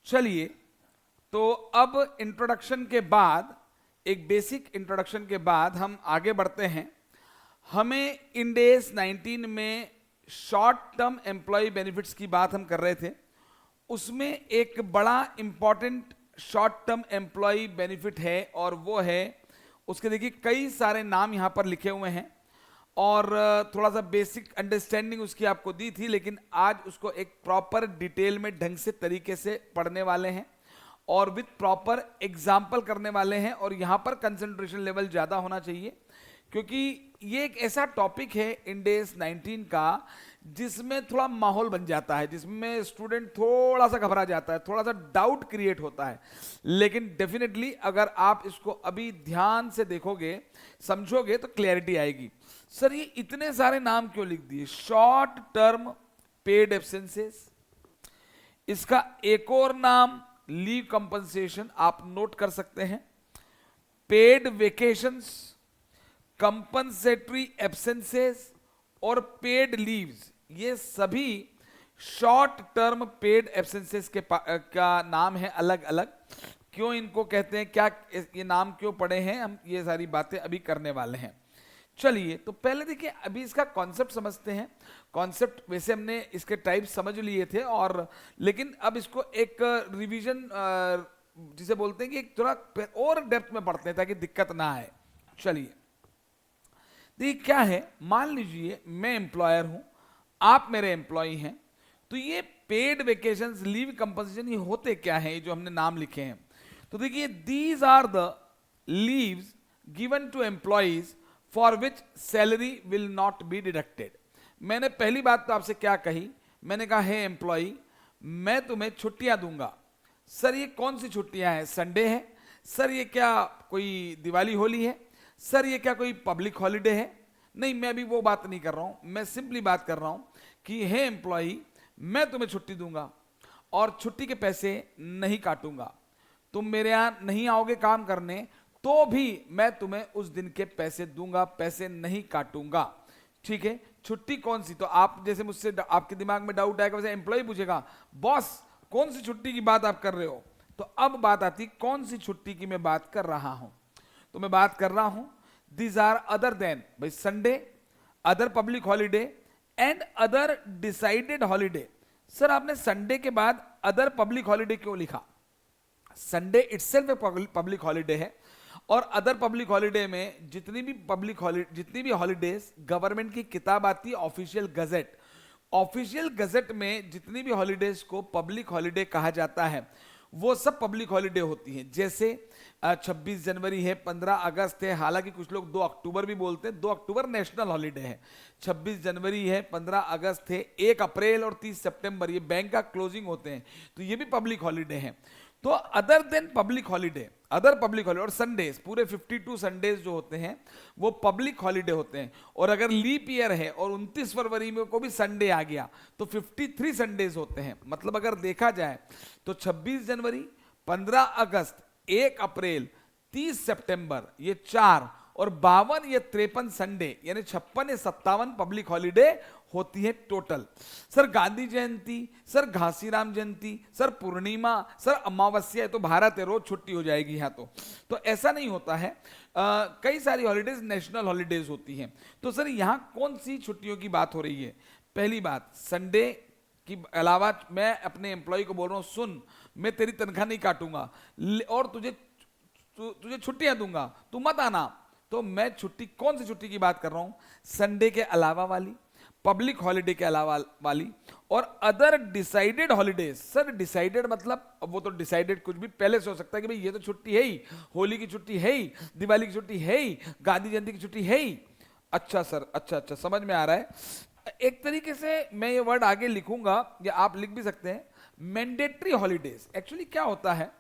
चलिए, तो अब इंट्रोडक्शन के बाद, एक बेसिक इंट्रोडक्शन के बाद हम आगे बढ़ते हैं। हमें इंड एस 19 में शॉर्ट टर्म एम्प्लॉय बेनिफिट्स की बात हम कर रहे थे। उसमें एक बड़ा important short term employ benefit है, और वो है, उसके देखिए कई सारे नाम यहां पर लिखे हुए हैं, और थोड़ा सा बेसिक अंडरस्टैंडिंग उसकी आपको दी थी, लेकिन आज उसको एक प्रॉपर डिटेल में ढंग से तरीके से पढ़ने वाले हैं और विथ प्रॉपर एग्जाम्पल करने वाले हैं। और यहां पर कंसंट्रेशन लेवल ज्यादा होना चाहिए, क्योंकि ये एक ऐसा टॉपिक है इंड एस 19 का जिसमें थोड़ा माहौल बन जाता है, जिसमें स्टूडेंट थोड़ा सा घबरा जाता है, थोड़ा सा डाउट क्रिएट होता है। लेकिन डेफिनेटली अगर आप इसको अभी ध्यान से देखोगे, समझोगे, तो क्लैरिटी आएगी। सर ये इतने सारे नाम क्यों लिख दिए? शॉर्ट टर्म पेड एब्सेंसेस, इसका एक और नाम लीव कंपनसेशन आप नोट कर सकते हैं, पेड वेकेशंस, कंपनसेटरी एब्सेंसेस और पेड लीव्स। ये सभी शॉर्ट टर्म पेड एब्सेंसेस का नाम है अलग अलग। क्यों इनको कहते हैं, क्या ये नाम क्यों पड़े हैं, हम ये सारी बातें अभी करने वाले हैं। चलिए, तो पहले देखिए अभी इसका कॉन्सेप्ट समझते हैं। कॉन्सेप्ट वैसे हमने इसके टाइप समझ लिए थे, और लेकिन अब इसको एक रिवीजन जिसे बोलते हैं कि एक थोड़ा और डेप्थ में पढ़ते हैं ताकि दिक्कत ना आए। चलिए, देखिए क्या है, मान लीजिए मैं एम्प्लॉयर हूं, आप मेरे एम्प्लॉई हैं, तो ये पेड वेकेशंस, लीव कंपनसेशन, ये होते क्या है, ये जो हमने नाम लिखे हैं। तो देखिए, these are the leaves given to employees for which salary will not be deducted. मैंने पहली बात तो आपसे क्या कही, मैंने कहा है एम्प्लॉई, मैं तुम्हें छुट्टियां दूंगा। सर ये कौन सी छुट्टियां हैं? संडे है। सर ये क्या कोई दिवाली होली है? सर ये क्या कोई पब्लिक हॉलिडे है? नहीं, मैं अभी वो बात नहीं कर रहा हूं, मैं सिंपली बात कर रहा हूं कि हे एम्प्लॉई, मैं तुम्हें छुट्टी दूंगा और छुट्टी के पैसे नहीं काटूंगा। तुम मेरे यहां नहीं आओगे काम करने तो भी मैं तुम्हें उस दिन के पैसे दूंगा, पैसे नहीं काटूंगा। ठीक है, छुट्टी कौन सी? तो आप जैसे मुझसे आपके दिमाग में डाउट आएगा, वैसे एम्प्लॉय पूछेगा, बॉस कौन सी छुट्टी की बात आप कर रहे हो? तो अब बात आती कौन सी छुट्टी की मैं बात कर रहा हूं। तो मैं बात कर रहा हूं दीज आर अदर देन, भाई Sunday, other public holiday and other decided holiday. Sir आपने संडे के बाद अदर पब्लिक हॉलिडे क्यों लिखा? संडे इटसेल्फ एक पब्लिक हॉलिडे है, और अदर पब्लिक हॉलिडे में जितनी भी हॉलिडेज गवर्नमेंट की किताब आती है ऑफिशियल गजेट, ऑफिशियल गजेट में जितनी भी हॉलिडेज को पब्लिक हॉलिडे कहा जाता है वो सब पब्लिक हॉलिडे होती हैं। जैसे 26 जनवरी है, 15 अगस्त है, हालांकि कुछ लोग 2 अक्टूबर भी बोलते हैं, 2 अक्टूबर नेशनल हॉलिडे है, 26 जनवरी है, 15 अगस्त है, 1 अप्रैल और 30 सितंबर ये बैंक का क्लोजिंग होते हैं, तो ये भी पब्लिक हॉलिडे हैं। तो other than public holiday, other public holiday और संडेज, पूरे 52 संडेज जो होते हैं वो पब्लिक हॉलिडे होते हैं। और अगर लीप ईयर है और 29 फरवरी में को भी संडे आ गया तो 53 संडेज होते हैं। मतलब अगर देखा जाए तो 26 जनवरी, 15 अगस्त, 1 अप्रैल, 30 सितंबर, ये 4 और 52 ये 53 संडे, यानी 56 या 57 पब्लिक हॉलिडे होती है टोटल। सर गांधी जयंती, सर घासीराम जयंती, सर पूर्णिमा, सर अमावस्या है तो भारत है, रोज छुट्टी हो जाएगी यहाँ तो ऐसा नहीं होता है। कई सारी हॉलिडेज नेशनल हॉलिडेज होती हैं। तो सर यहाँ कौन सी छुट्टियों की बात हो रही है? पहली बात, संडे के अलावा मैं अपने एम्प्लॉय को बोल रहा हूँ, सुन मैं तेरी तनख्वाह नहीं काटूंगा और तुझे छुट्टियां दूंगा, तू मत आना। तो मैं छुट्टी, कौन सी छुट्टी की बात कर रहा हूं? संडे के अलावा वाली, पब्लिक हॉलिडे के अलावा वाली, और other decided holidays. Sir decided मतलब, अब वो तो डिसाइडेड कुछ भी पहले से हो सकता है कि भाई ये तो छुट्टी है ही, होली की छुट्टी है ही, दिवाली की छुट्टी है ही, गांधी जयंती की छुट्टी है ही। अच्छा सर, अच्छा समझ में आ रहा है। एक तरीके से मैं ये वर्ड आगे लिखूंगा या आप लिख भी सकते हैं, मैंडेटरी हॉलिडेज। एक्चुअली क्या होता है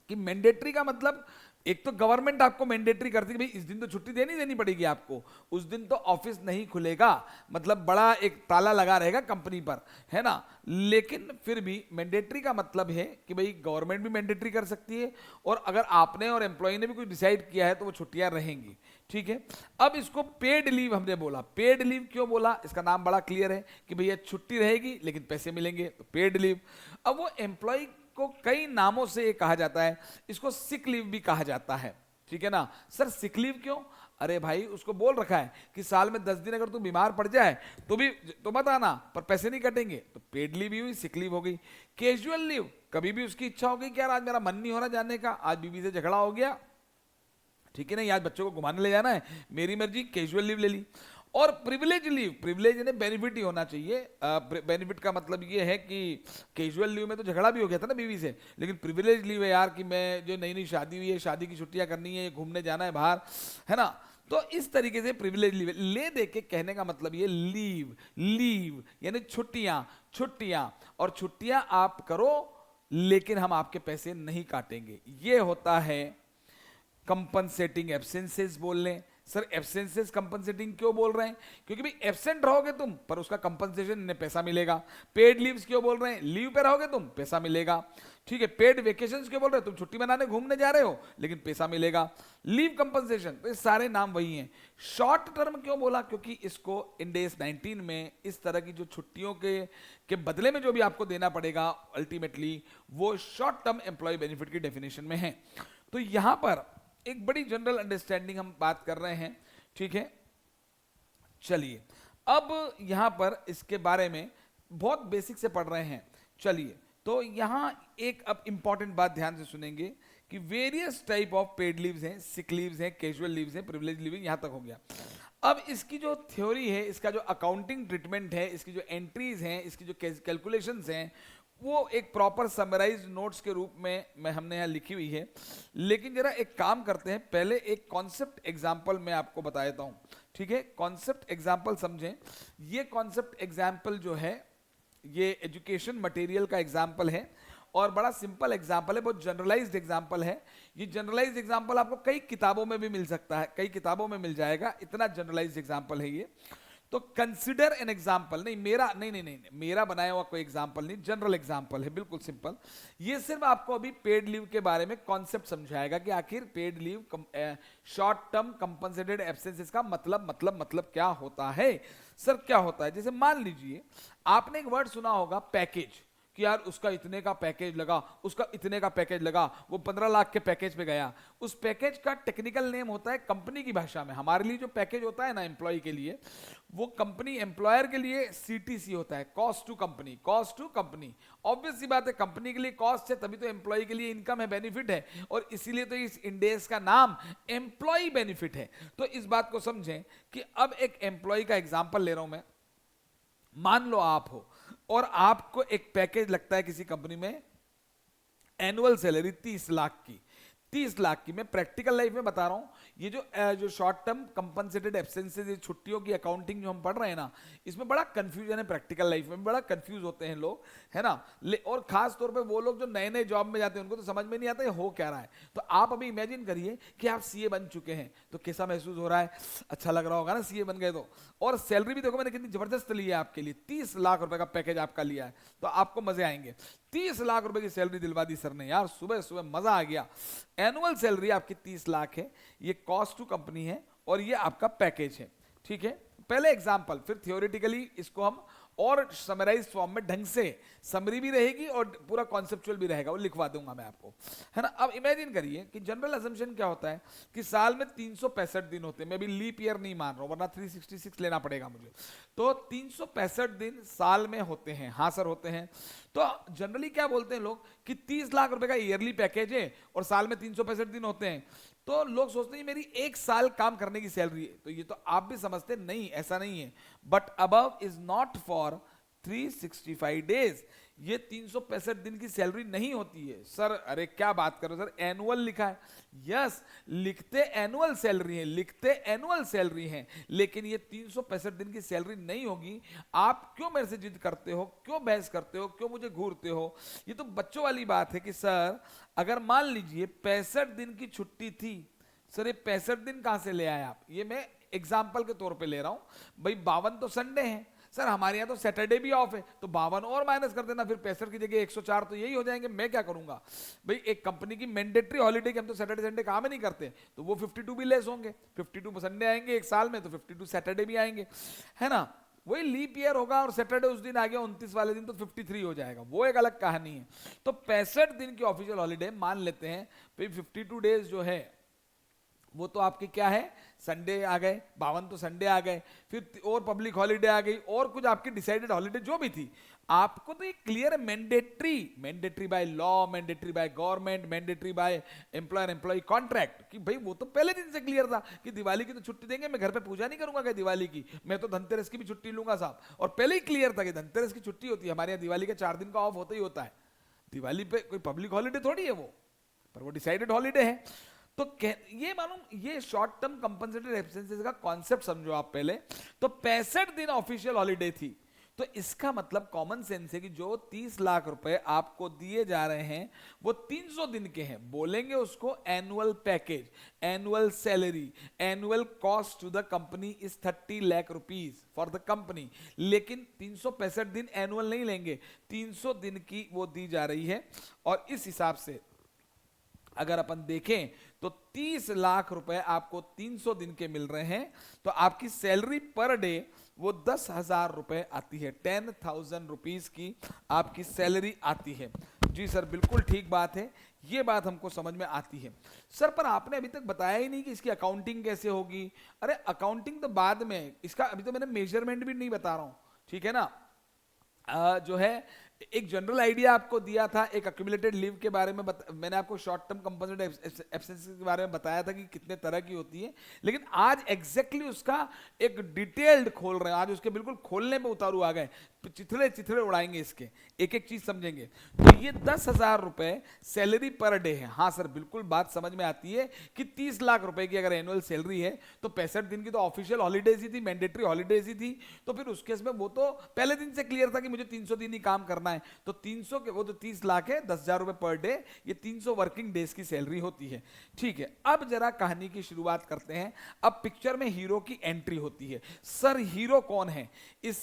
कि मैंडेटरी का मतलब, एक तो गवर्नमेंट आपको मैंडेटरी करती है कि भाई इस दिन तो छुट्टी देनी पड़ेगी आपको, उस दिन तो ऑफिस नहीं खुलेगा, मतलब बड़ा एक ताला लगा रहेगा कंपनी पर, है ना। लेकिन फिर भी मैंडेटरी का मतलब है कि भाई गवर्नमेंट भी मैंडेटरी कर सकती है, और अगर आपने और एम्प्लॉय ने भी कुछ डिसाइड किया है तो वो छुट्टियां रहेंगी। ठीक है, अब इसको पेड लीव हमने बोला। पेड लीव क्यों बोला? इसका नाम बड़ा क्लियर है कि भैया छुट्टी रहेगी लेकिन पैसे मिलेंगे, तो पेड लीव। अब वो एम्प्लॉय को कई नामों से ये कहा जाता है। इसको सिक लीव भी कहा जाता है, ठीक है ना। सर सिक लीव क्यों? अरे भाई उसको बोल रखा है कि साल में 10 दिन अगर तू बीमार पड़ जाए तो भी तो मत आना, पर पैसे नहीं कटेंगे, तो पेड लीव भी हुई, सिक लीव हो गई। कैजुअल लीव, कभी भी उसकी इच्छा हो गई कि यार आज मेरा मन नहीं हो रहा जाने का, आज बीवी से झगड़ा हो गया, ठीक है ना, आज बच्चों को घुमाने ले जाना है, मेरी मर्जी, कैजुअल लीव ले ली। और प्रिविलेज लीव, प्रिविलेज यानी बेनिफिट ही होना चाहिए। बेनिफिट का मतलब ये है कि कैजुअल लीव में तो झगड़ा भी हो गया था ना बीवी से, लेकिन प्रिविलेज लीव है यार कि मैं जो नई नई शादी हुई है, शादी की छुट्टियां करनी है, घूमने जाना है बाहर, है ना। तो इस तरीके से प्रिविलेज लीव ले दे के कहने का मतलब ये लीव, लीव यानी छुट्टियां, छुट्टियां, और छुट्टियां आप करो लेकिन हम आपके पैसे नहीं काटेंगे। ये होता है कंपनसेटिंग एब्सेंसेस बोल लें। सर एब्सेंसेस कंपनसेटिंग क्यों बोल रहे हैं? क्योंकि भाई एब्सेंट रहोगे तुम पर उसका कंपनसेशन ने पैसा मिलेगा। पेड लीव्स क्यों बोल रहे हैं? लीव पे रहोगे तुम, पैसा मिलेगा, ठीक है। पेड वेकेशंस क्यों बोल रहे हो? तुम छुट्टी मनाने घूमने जा रहे हो लेकिन पैसा मिलेगा, लीव कंपनसेशन। तो ये सारे नाम वही हैं। शॉर्ट टर्म क्यों बोला? क्योंकि इसको इंड एस 19 में इस तरह की जो छुट्टियों के बदले में जो भी आपको देना पड़ेगा अल्टीमेटली वो शॉर्ट टर्म एम्प्लॉय बेनिफिट की डेफिनेशन में है। तो यहां पर एक बड़ी जनरल अंडरस्टैंडिंग हम बात कर रहे हैं, ठीक है। चलिए अब यहां पर इसके बारे में बहुत बेसिक से पढ़ रहे हैं। चलिए तो यहां एक अब इंपॉर्टेंट बात ध्यान से सुनेंगे कि various type of paid leaves हैं, सिक लीव्स हैं, कैजुअल लीव्स हैं, प्रिविलेज लीव, यहां तक हो गया। अब इसकी जो थ्योरी है, इसका जो अकाउंटिंग ट्रीटमेंट है, इसकी जो एंट्रीज हैं, इसकी जो कैलकुलेशंस हैं, वो एक प्रॉपर समराइज नोट्स के रूप में हमने यहाँ लिखी हुई है। लेकिन जरा एक काम करते हैं, पहले एक कॉन्सेप्ट एग्जांपल मैं आपको बता देता हूँ, ठीक है। कॉन्सेप्ट एग्जांपल समझें। ये कॉन्सेप्ट एग्जांपल जो है ये एजुकेशन मटेरियल का एग्जांपल है और बड़ा सिंपल एग्जांपल है, बहुत जनरलाइज्ड एग्जांपल है। ये जनरलाइज्ड एग्जांपल आपको कई किताबों में भी मिल सकता है, कई किताबों में मिल जाएगा, इतना जनरलाइज्ड एग्जांपल है ये। तो कंसिडर एन एग्जाम्पल, नहीं मेरा नहीं मेरा बनाया हुआ कोई एग्जाम्पल नहीं, जनरल एग्जाम्पल है, बिल्कुल सिंपल। ये सिर्फ आपको अभी पेड लीव के बारे में कॉन्सेप्ट समझाएगा कि आखिर paid leave short term compensated absences का मतलब क्या होता है। सर क्या होता है? जैसे मान लीजिए आपने एक वर्ड सुना होगा पैकेज, कि यार उसका इतने का पैकेज लगा, उसका इतने का पैकेज लगा, वो 15 लाख के पैकेज पे गया। उस पैकेज का टेक्निकल नेम होता है कंपनी की भाषा में। हमारे लिए जो पैकेज होता है ना एम्प्लॉय के लिए, वो कंपनी एम्प्लॉयर के लिए सीटीसी होता है, cost to company, cost to company. Obvious सी बात है, कंपनी के लिए कॉस्ट है तभी तो एम्प्लॉय के लिए इनकम है, बेनिफिट है, और इसीलिए तो इस इंडेस का नाम एम्प्लॉय बेनिफिट है। तो इस बात को समझें कि अब एक एम्प्लॉय का एग्जाम्पल ले रहा हूं मैं। मान लो आप हो और आपको एक पैकेज लगता है किसी कंपनी में, एनुअल सैलरी 30 लाख की, 30 लाख की। मैं प्रैक्टिकल लाइफ में बता रहा हूं, ये जो शॉर्ट टर्म कंपनसेटेड एब्सेंसेस, ये छुट्टियों की अकाउंटिंग जो हम पढ़ रहे हैं ना, इसमें बड़ा कंफ्यूजन है। प्रैक्टिकल लाइफ में बड़ा कंफ्यूज होते हैं लोग, है ना। और खास तौर पे वो लोग जो नए नए जॉब में जाते हैं उनको तो समझ में नहीं आता ये हो क्या रहा है। तो आप अभी इमेजिन करिए कि आप सीए बन चुके हैं, तो कैसा महसूस हो रहा है? अच्छा लग रहा होगा ना सीए बन गए तो। और सैलरी भी देखो मैंने कितनी जबरदस्त ली है आपके लिए, 30 लाख रुपए का पैकेज आपका लिया है, तो आपको मजे आएंगे। 30 लाख रुपए की सैलरी दिलवा दी सर ने यार, सुबह सुबह मजा आ गया। एनुअल सैलरी आपकी 30 लाख है, ये कॉस्ट टू कंपनी है और ये आपका पैकेज है, ठीक है। पहले एग्जांपल, फिर थियोरेटिकली इसको हम और समराइज फॉर्म में ढंग से, समरी भी रहेगी और पूरा कॉन्सेप्चुअल भी रहेगा, वो लिखवा दूंगा मैं आपको, है ना। अब इमेजिन करिए कि जनरल अजम्पशन क्या होता है कि साल में 365 दिन होते हैं। मैं भी लीप ईयर नहीं मान रहा हूं, वरना 366 लेना पड़ेगा मुझे। तो 365 दिन साल में होते हैं, हाँ सर होते हैं। तो जनरली क्या बोलते हैं लोग कि 30 लाख रुपए का ईयरली पैकेज है और साल में 365 दिन होते हैं, तो लोग सोचते हैं मेरी 1 साल काम करने की सैलरी है। तो ये तो आप भी समझते नहीं, ऐसा नहीं है। But above is not for 365 days, ये 365 दिन की सैलरी नहीं होती है। सर अरे क्या बात करो सर, एनुअल लिखा है। यस, लिखते एनुअल सैलरी है, लिखते एनुअल सैलरी है, लेकिन ये 365 दिन की सैलरी नहीं होगी। आप क्यों मेरे से जिद करते हो, क्यों बहस करते हो, क्यों मुझे घूरते हो? ये तो बच्चों वाली बात है कि सर अगर मान लीजिए 65 दिन की छुट्टी थी, सर ये 65 दिन कहां से ले आए आप? ये मैं एग्जाम्पल के तौर पे ले रहा हूं भाई। 52 तो संडे है सर, हमारे यहाँ तो सैटरडे भी ऑफ है, तो 52 और माइनस कर देना, फिर 65 की जगह 104 तो यही हो जाएंगे। मैं क्या करूंगा भाई, एक कंपनी की मैंडेटरी हॉलीडे की हम तो सैटरडे संडे काम ही नहीं करते, तो वो 52 भी लेस होंगे। 52 संडे आएंगे एक साल में, तो 52 सैटरडे भी आएंगे, है ना। वही लीप ईयर होगा और सैटरडे उस दिन आ गया 29 वाले दिन तो 53 हो जाएगा, वो एक अलग कहानी है। तो 65 दिन की ऑफिशियल हॉलीडे मान लेते हैं, फिर 52 डेज जो है वो तो आपके क्या है, संडे आ गए, 52 तो संडे आ गए, फिर और पब्लिक हॉलीडे आ गई और कुछ आपकी डिसाइडेड हॉलीडे जो भी थी। आपको तो ये क्लियर है, mandatory by law, mandatory by government, mandatory by employer employ contract, कि भाई वो तो पहले दिन से क्लियर था कि दिवाली की तो छुट्टी देंगे, मैं घर पे पूजा नहीं करूंगा क्या दिवाली की, मैं तो धनतेरस की भी छुट्टी लूंगा साहब। और पहले ही क्लियर था कि धनतेरस की छुट्टी होती है, हमारे यहाँ दिवाली का 4 दिन का ऑफ होता ही होता है, दिवाली पे कोई पब्लिक हॉलीडे थोड़ी है वो, पर वो डिसाइडेड हॉलीडे है। तो ये मालूम, ये शॉर्ट टर्म कंपनसेटेड एब्सेंसेस का कॉन्सेप्ट समझो आप पहले। तो 65 दिन ऑफिशियल हॉलीडे थी, तो इसका मतलब कॉमन सेंस है कि जो 30 लाख रुपए आपको दिए जा रहे हैं वो 300 दिन के हैं, बोलेंगे उसको annual package, annual salary, annual cost to the company is 30 lakh rupees for the company. लेकिन 365 दिन एनुअल नहीं लेंगे, 300 दिन की वो दी जा रही है। और इस हिसाब से अगर अपन देखें तो 30 लाख रुपए आपको 300 दिन के मिल रहे हैं, तो आपकी सैलरी पर डे वो 10,000 रुपए आती है, 10,000 रुपीज की आपकी सैलरी आती है। जी सर बिल्कुल ठीक बात है, ये बात हमको समझ में आती है। सर पर आपने अभी तक बताया ही नहीं कि इसकी अकाउंटिंग कैसे होगी। अरे अकाउंटिंग तो बाद में, इसका अभी तो मैंने मेजरमेंट भी नहीं बता रहा हूं, ठीक है ना। जो है एक जनरल आइडिया आपको दिया था, एक अक्यूमुलेटेड लीव के बारे में मैंने आपको शॉर्ट टर्म कंपनसेटेड एब्सेंसेस के बारे में बताया था कि कितने तरह की होती है, लेकिन आज एग्जैक्टली उसका एक डिटेल्ड खोल रहे हैं, आज उसके बिल्कुल खोलने पे उतारू आ गए, चिथड़े चिथड़े उड़ाएंगे इसके, एक एक चीज समझेंगे। तो ये 10,000 रुपए सैलरी पर डे है। हाँ सर बिल्कुल बात समझ में आती है कि 30 लाख रुपए की अगर एनुअल सैलरी है तो 65 दिन की तो ऑफिशियल हॉलीडेज ही थी, मैंडेटरी हॉलीडेज ही थी, तो फिर उस केस में वो तो पहले दिन से क्लियर था कि मुझे 300 दिन ही काम करना है, तो 300 के वो तो 30 लाख है, 10,000 रुपए पर डे, ये 300 वर्किंग डेज की सैलरी होती है। ठीक है, अब जरा कहानी की शुरुआत करते हैं। अब पिक्चर में हीरो की एंट्री होती है। सर हीरो कौन है इस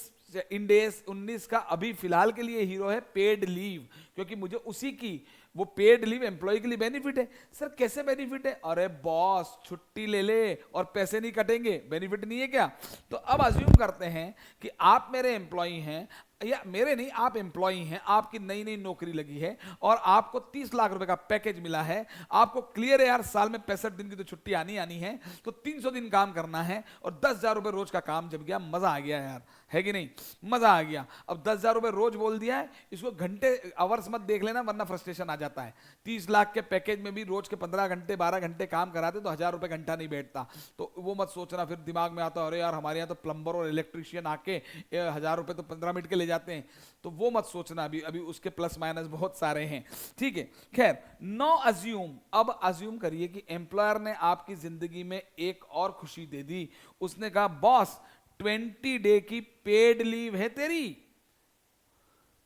इंडेस 19 का? अभी फिलहाल के लिए हीरो है पेड लीव, क्योंकि मुझे उसी की वो पेड लीव एम्प्लॉय के लिए बेनिफिट है। सर कैसे बेनिफिट है? अरे बॉस छुट्टी ले ले और पैसे नहीं कटेंगे, बेनिफिट नहीं है क्या? तो अब अज्यूम करते हैं कि आप मेरे एम्प्लॉय हैं, या मेरे नहीं, आप एम्प्लॉय हैं, आपकी नई नई नौकरी लगी है और आपको 30 लाख रुपए का पैकेज मिला है। आपको क्लियर है यार साल में 65 दिन की तो छुट्टी आनी आनी है, तो 300 दिन काम करना है और 10,000 रुपए रोज का काम जब गया, मजा आ गया यार, है कि नहीं? मजा आ गया। अब 10,000 रुपए रोज बोल दिया है, इसको घंटे आवर्स मत देख लेना वरना फ्रस्ट्रेशन आ जाता है। 30 लाख के पैकेज में भी रोज के 15 घंटे 12 घंटे काम कराते तो 1,000 रुपए घंटा नहीं बैठता, तो वो मत सोचना। फिर दिमाग में आता है अरे यार हमारे यहाँ तो प्लम्बर और इलेक्ट्रीशियन आके 1,000 रुपए तो 15 मिनट के ले जाते हैं, तो वो मत सोचना। अभी अभी उसके प्लस माइनस बहुत सारे हैं, ठीक है। खैर नो अज्यूम, अब अज्यूम करिए कि एम्प्लॉयर ने आपकी जिंदगी में एक और खुशी दे दी। उसने कहा बॉस 20 डे की पेड लीव है तेरी।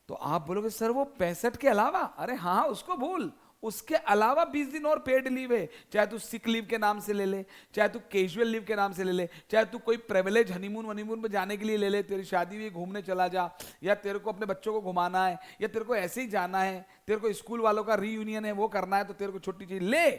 तो आप बोलोगे सर वो 65 के अलावा? अरे हाँ उसको भूल, उसके अलावा 20 दिन और पेड लीव है। चाहे तू सिक लीव के नाम से ले ले, चाहे तू कैजुअल लीव के नाम से ले ले, चाहे तू कोई प्रिविलेज हनीमून वनीमून पे जाने के लिए ले ले, तेरी शादी हुई घूमने चला जा, या तेरे को अपने बच्चों को घुमाना है, या तेरे को ऐसे ही जाना है, तेरे को स्कूल वालों का रीयूनियन है वो करना है, तो तेरे को छुट्टी चाहिए ले,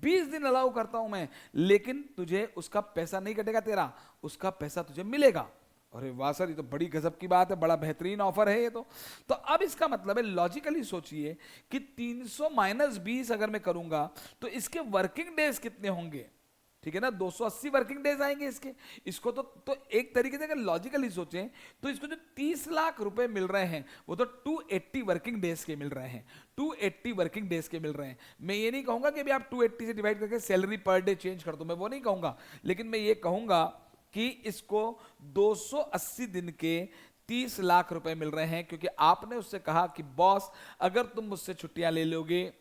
20 दिन अलाउ करता हूं मैं, लेकिन तुझे उसका पैसा नहीं कटेगा, तेरा उसका पैसा तुझे मिलेगा। अरे वाह सर ये तो बड़ी गजब की बात है, बड़ा बेहतरीन ऑफर है ये तो अब इसका मतलब है लॉजिकली सोचिए कि 300 माइनस 20 अगर मैं करूंगा तो इसके वर्किंग डेज कितने होंगे? ठीक है ना, 280 वर्किंग डेज आएंगे इसके। इसको तो एक तरीके से अगर लॉजिकली सोचें तो इसको जो 30 लाख रुपए मिल रहे हैं वो तो 280 वर्किंग डेज के मिल रहे हैं, 280 वर्किंग डेज के मिल रहे हैं। मैं ये नहीं कहूंगा कि अभी आप 280 से डिवाइड करके सैलरी पर डे चेंज कर दो, मैं वो नहीं कहूंगा, लेकिन मैं ये कहूंगा कि इसको 280 दिन के 30 लाख रुपए मिल रहे हैं, क्योंकि आपने उससे कहा कि बॉस अगर तुम मुझसे छुट्टियां ले लोगे,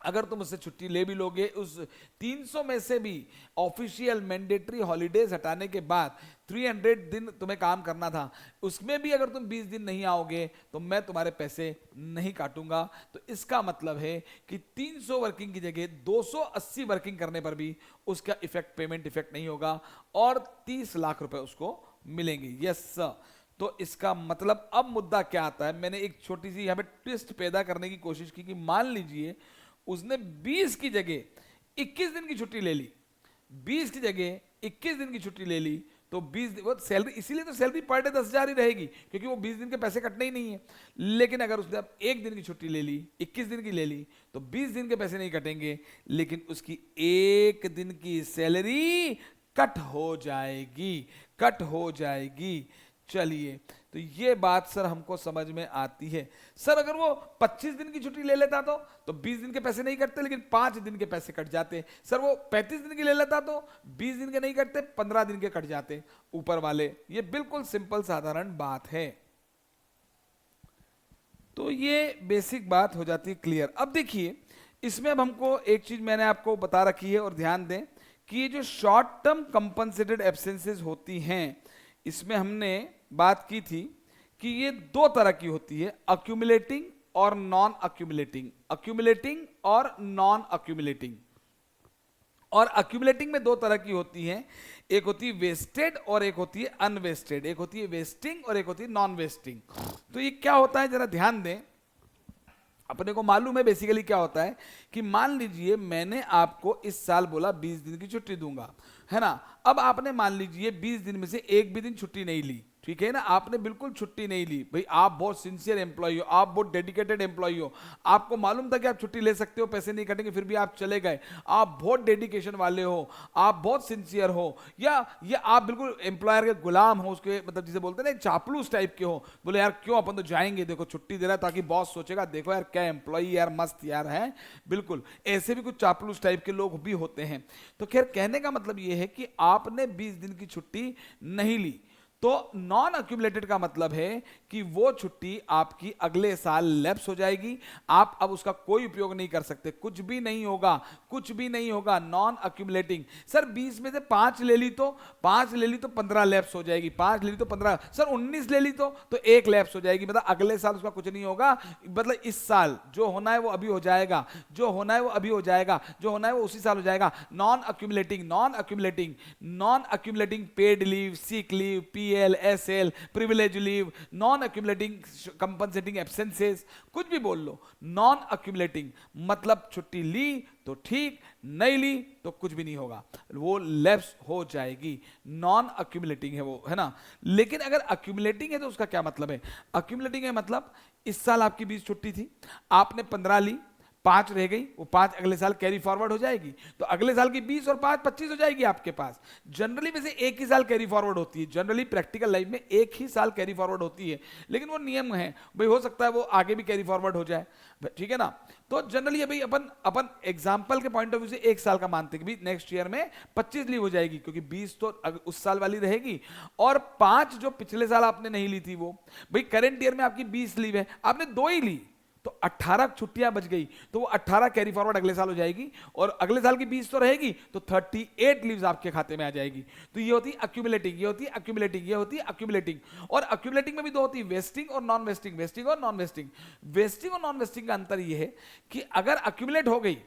अगर तुम उससे छुट्टी ले भी लोगे, उस 300 में से भी ऑफिशियल मैंडेटरी हॉलीडेज हटाने के बाद 300 दिन तुम्हें काम करना था, उसमें भी अगर तुम 20 दिन नहीं आओगे तो मैं तुम्हारे पैसे नहीं काटूंगा। तो इसका मतलब है कि 300 वर्किंग की जगह 280 वर्किंग करने पर भी उसका इफेक्ट, पेमेंट इफेक्ट नहीं होगा और 30 लाख रुपए उसको मिलेंगे। Yes sir. तो इसका मतलब अब मुद्दा क्या आता है? मैंने एक छोटी सी यहां पे ट्विस्ट पैदा करने की कोशिश की कि मान लीजिए उसने 20 की जगह 21 दिन की छुट्टी ले ली, 20 की जगह 21 दिन की छुट्टी ले ली, तो 20 वो सैलरी, इसीलिए तो सैलरी पर डे 10,000 ही रहेगी, क्योंकि वो 20 दिन के पैसे कटने ही नहीं है। लेकिन अगर उसने अब 1 दिन की छुट्टी ले ली, 21 दिन की ले ली, तो 20 दिन के पैसे नहीं कटेंगे, लेकिन उसकी 1 दिन की सैलरी कट हो जाएगी, कट हो जाएगी। चलिए, तो ये बात सर हमको समझ में आती है। सर अगर वो 25 दिन की छुट्टी ले लेता तो 20 दिन के पैसे नहीं कटते, लेकिन 5 दिन के पैसे कट जाते। सर वो 35 दिन की ले लेता तो 20 दिन के नहीं कटते, 15 दिन के कट जाते ऊपर वाले। ये बिल्कुल सिंपल साधारण बात है। तो ये बेसिक बात हो जाती है क्लियर। अब देखिए, इसमें अब हमको एक चीज मैंने आपको बता रखी है, और ध्यान दें कि ये जो शॉर्ट टर्म कंपनसेटेड एब्सेंसेस होती हैं, इसमें हमने बात की थी कि ये 2 तरह की होती है, अक्यूमुलेटिंग और नॉन अक्यूमुलेटिंग। अक्यूमुलेटिंग और नॉन अक्यूमुलेटिंग। और अक्यूमुलेटिंग में 2 तरह की होती हैं, एक होती है वेस्टेड और एक होती है अनवेस्टेड। एक होती है वेस्टिंग और एक होती है नॉन वेस्टिंग। तो ये क्या होता है जरा ध्यान दें। अपने को मालूम है बेसिकली क्या होता है कि मान लीजिए मैंने आपको इस साल बोला 20 दिन की छुट्टी दूंगा, है ना। अब आपने मान लीजिए 20 दिन में से एक भी दिन छुट्टी नहीं ली, ठीक है ना, आपने बिल्कुल छुट्टी नहीं ली। भाई आप बहुत सिंसियर एम्प्लॉय हो, आप बहुत डेडिकेटेड एम्प्लॉय हो, आपको मालूम था कि आप छुट्टी ले सकते हो, पैसे नहीं कटेंगे, फिर भी आप चले गए। आप बहुत डेडिकेशन वाले हो, आप बहुत सिंसियर हो, या आप बिल्कुल एम्प्लॉयर के गुलाम हो, उसके मतलब जिसे बोलते हैं ना चापलूस टाइप के हो। बोले यार क्यों, अपन तो जाएंगे, देखो छुट्टी दे रहा है ताकि बॉस सोचेगा देखो यार क्या एम्प्लॉय यार मस्त यार है। बिल्कुल ऐसे भी कुछ चापलूस टाइप के लोग भी होते हैं। तो खैर कहने का मतलब यह है कि आपने 20 दिन की छुट्टी नहीं ली, तो नॉन अक्यूमुलेटेड का मतलब है कि वो छुट्टी आपकी अगले साल लैप्स हो जाएगी, आप अब उसका कोई उपयोग नहीं कर सकते, कुछ भी नहीं होगा, कुछ भी नहीं होगा। Non accumulating. सर 20 में से 5 ले ली तो 15 लैप्स हो जाएगी, 5 ले ली तो 15, सर 19 ले ली तो 1 लैप्स हो जाएगी। मतलब अगले साल उसका कुछ नहीं होगा। मतलब इस साल जो होना है वो अभी हो जाएगा, जो होना है वो अभी हो जाएगा, जो होना है वो उसी साल हो जाएगा। Non accumulating, non accumulating, non accumulating paid leave, sick leave, PL, SL, privilege leave, non accumulating compensating absences, कुछ भी बोल लो। नॉन अक्यूमुलेटिंग मतलब छुट्टी ली तो ठीक, नहीं ली तो कुछ भी नहीं होगा, वो लैप्स हो जाएगी। नॉन अक्यूमुलेटिंग है वो, है ना। लेकिन अगर अक्यूमुलेटिंग है तो उसका क्या मतलब है। अक्यूमुलेटिंग है मतलब इस साल आपकी 20 छुट्टी थी, आपने 15 ली, 5 रह गई, वो 5 अगले साल कैरी फॉरवर्ड हो जाएगी, तो अगले साल की 20 और 5 25 हो जाएगी आपके पास। जनरली वैसे एक ही साल कैरी फॉरवर्ड होती है, जनरली प्रैक्टिकल लाइफ में एक ही साल कैरी फॉरवर्ड होती है, लेकिन वो नियम है भाई, हो सकता है वो आगे भी कैरी फॉरवर्ड हो जाए, ठीक है ना। तो जनरली भाई अपन एग्जाम्पल के पॉइंट ऑफ व्यू से एक साल का मानते हैं कि नेक्स्ट ईयर में 25 लीव हो जाएगी, क्योंकि 20 तो उस साल वाली रहेगी, और 5 जो पिछले साल आपने नहीं ली थी वो, भाई करंट ईयर में आपकी 20 लीव है, आपने 2 ही ली, तो 18 छुट्टियां बच गई, तो वो 18 कैरी फॉरवर्ड अगले साल हो जाएगी, और अगले साल की 20 तो रहेगी, तो 38 लीव्स आपके खाते में आ जाएगी। तो ये होती है अक्यूमुलेटिंग, ये होती है अक्यूमुलेटिंग, ये होती है अक्यूमुलेटिंग। और अक्यूमुलेटिंग में भी 2 होती है, वेस्टिंग और नॉन वेस्टिंग, वेस्टिंग और नॉन वेस्टिंग। वेस्टिंग और नॉन वेस्टिंग का अंतर ये है कि अगर अक्यूमुलेट हो गई,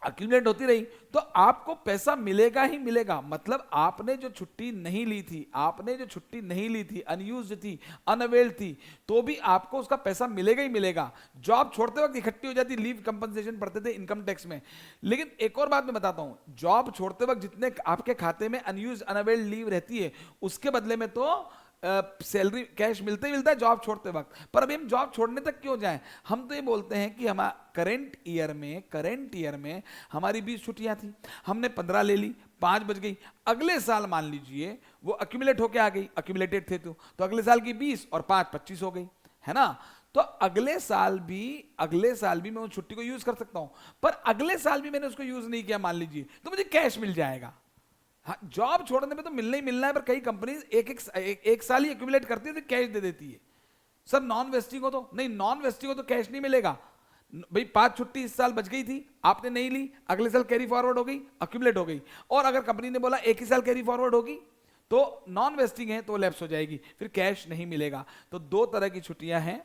अक्यूमुलेट होती रही, तो आपको पैसा मिलेगा ही मिलेगा। मतलब आपने जो छुट्टी नहीं ली थी, आपने जो छुट्टी नहीं ली थी, अनयूज्ड थी, अनअवेल्ड थी, तो भी आपको उसका पैसा मिलेगा ही मिलेगा। जॉब छोड़ते वक्त इकट्ठी हो जाती, लीव कंपनसेशन पढ़ते थे इनकम टैक्स में। लेकिन एक और बात मैं बताता हूं, जॉब छोड़ते वक्त जितने आपके खाते में अनयूज्ड अनअवेल्ड लीव रहती है, उसके बदले में तो सैलरी कैश मिलता ही मिलता है जॉब छोड़ते वक्त। पर अभी हम जॉब छोड़ने तक क्यों जाएं, हम तो ये बोलते हैं कि हमारा करंट ईयर में हमारी 20 छुट्टियां थी, हमने 15 ले ली, 5 बच गई, अगले साल मान लीजिए वो अक्यूमुलेट होके आ गई, अक्यूमुलेटेड थे तो अगले साल की 20 और 5 25 हो गई, है ना। तो अगले साल भी मैं उस छुट्टी को यूज कर सकता हूं, पर अगले साल भी मैंने उसको यूज नहीं किया मान लीजिए, तो मुझे कैश मिल जाएगा। हाँ, जॉब छोड़ने में तो मिलना ही मिलना है, पर कई कंपनी एक साल ही एक्यूमुलेट करती है तो कैश दे देती है। सर नॉन वेस्टिंग हो तो नहीं, नॉन वेस्टिंग हो तो कैश नहीं मिलेगा भाई। 5 छुट्टी इस साल बच गई थी, आपने नहीं ली, अगले साल कैरी फॉरवर्ड हो गई, एक्यूमुलेट हो गई, और अगर कंपनी ने बोला एक ही साल कैरी फॉरवर्ड होगी, तो नॉन वेस्टिंग है तो लैप्स हो जाएगी, फिर कैश नहीं मिलेगा। तो 2 तरह की छुट्टियां हैं,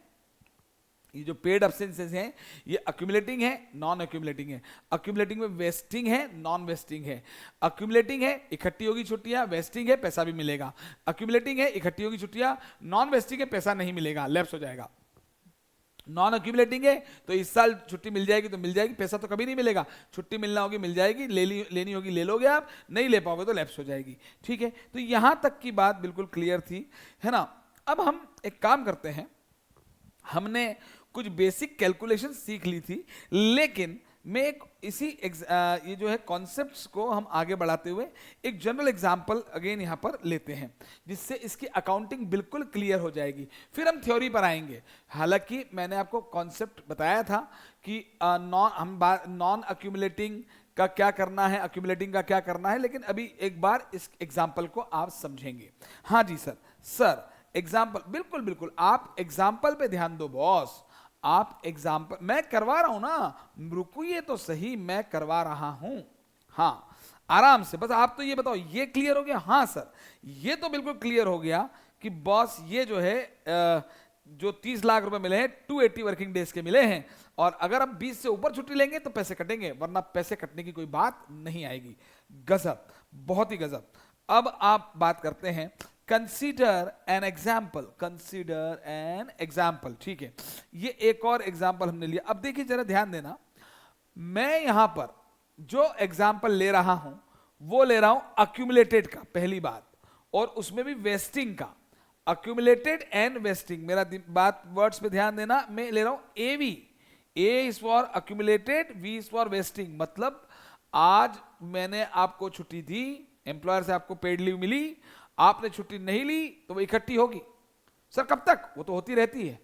ये जो पेड एब्सेंसेस हैं, ये अक्यूमुलेटिंग है, नॉन अक्यूमुलेटिंग है। अक्यूमुलेटिंग में वेस्टिंग है, नॉन वेस्टिंग है। अक्यूमुलेटिंग है, इकट्ठी होगी छुट्टियां, वेस्टिंग है, पैसा भी मिलेगा। अक्यूमुलेटिंग है, इकट्ठी होगी छुट्टियां, नॉन वेस्टिंग है, पैसा नहीं मिलेगा, लैप्स हो जाएगा। नॉन अक्यूमुलेटिंग है तो इस साल छुट्टी मिल जाएगी तो मिल जाएगी, पैसा तो कभी नहीं मिलेगा, छुट्टी मिलना होगी मिल जाएगी, लेनी होगी ले लोगे आप, नहीं ले पाओगे तो लैप्स हो जाएगी। ठीक है, तो यहां तक की बात बिल्कुल क्लियर थी, है ना। अब हम एक काम करते हैं, हमने कुछ बेसिक कैलकुलेशन सीख ली थी, लेकिन मैं एक इसी ये जो है कॉन्सेप्ट्स को हम आगे बढ़ाते हुए एक जनरल एग्जांपल अगेन यहां पर लेते हैं, जिससे इसकी अकाउंटिंग बिल्कुल क्लियर हो जाएगी, फिर हम थ्योरी पर आएंगे। हालांकि मैंने आपको कॉन्सेप्ट बताया था कि नॉन अक्यूमुलेटिंग का क्या करना है, अक्यूमुलेटिंग का क्या करना है, लेकिन अभी एक बार इस एग्जाम्पल को आप समझेंगे। हाँ जी सर एग्जाम्पल, बिल्कुल बिल्कुल, आप एग्जाम्पल पे ध्यान दो बॉस, आप एग्जाम्पल, मैं करवा रहा हूं ना, रुकिए तो सही, मैं करवा रहा हूं। हाँ आराम से, बस आप तो ये बताओ ये क्लियर हो गया? हाँ सर ये तो बिल्कुल क्लियर हो गया कि बॉस ये जो है जो 30 लाख रुपए मिले हैं 280 वर्किंग डेज के मिले हैं, और अगर हम 20 से ऊपर छुट्टी लेंगे तो पैसे कटेंगे, वरना पैसे कटने की कोई बात नहीं आएगी। गजब, बहुत ही गजब। अब आप बात करते हैं कंसीडर एन एग्जाम्पल, ठीक है, ये एक और एग्जाम्पल हमने लिया। अब देखिए जरा ध्यान देना, मैं यहां पर जो एग्जाम्पल ले रहा हूं वो ले रहा हूं अक्यूमुलेटेड का, पहली बात, और उसमें भी वेस्टिंग का, अक्यूमुलेटेड एंड वेस्टिंग। मेरा बात वर्ड्स पे ध्यान देना, मैं ले रहा हूं AV, A is for accumulated, V is for vesting. मतलब आज मैंने आपको छुट्टी दी, एम्प्लॉयर से आपको पेड लीव मिली, आपने छुट्टी नहीं ली तो वो इकट्ठी होगी। सर कब तक? वो तो होती रहती है,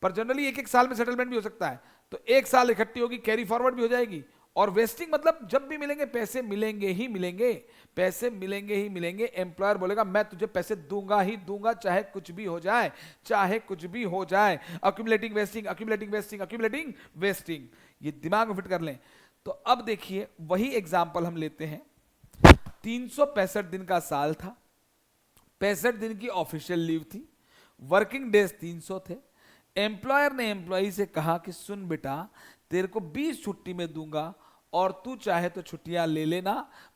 पर जनरली एक साल में सेटलमेंट भी हो सकता है, तो एक साल इकट्ठी होगी, कैरी फॉरवर्ड भी हो जाएगी। और वेस्टिंग मतलब जब भी मिलेंगे पैसे मिलेंगे ही मिलेंगे, पैसे मिलेंगे ही मिलेंगे। एम्प्लॉयर बोलेगा मैं तुझे पैसे दूंगा ही दूंगा, चाहे कुछ भी हो जाए, चाहे कुछ भी हो जाए। Accumulating wasting, accumulating wasting, accumulating wasting, ये दिमाग में फिट कर लें। तो अब देखिए वही एग्जाम्पल हम लेते हैं, 365 दिन का साल था, 65 दिन की ऑफिशियल लीव थी, वर्किंग डेज 300 थे। एम्प्लॉयर ने एम्प्लॉई से कहा कि सुन बेटा तेरे को 20 छुट्टी में दूंगा और तू चाहे तो छुट्टियां ले लेना,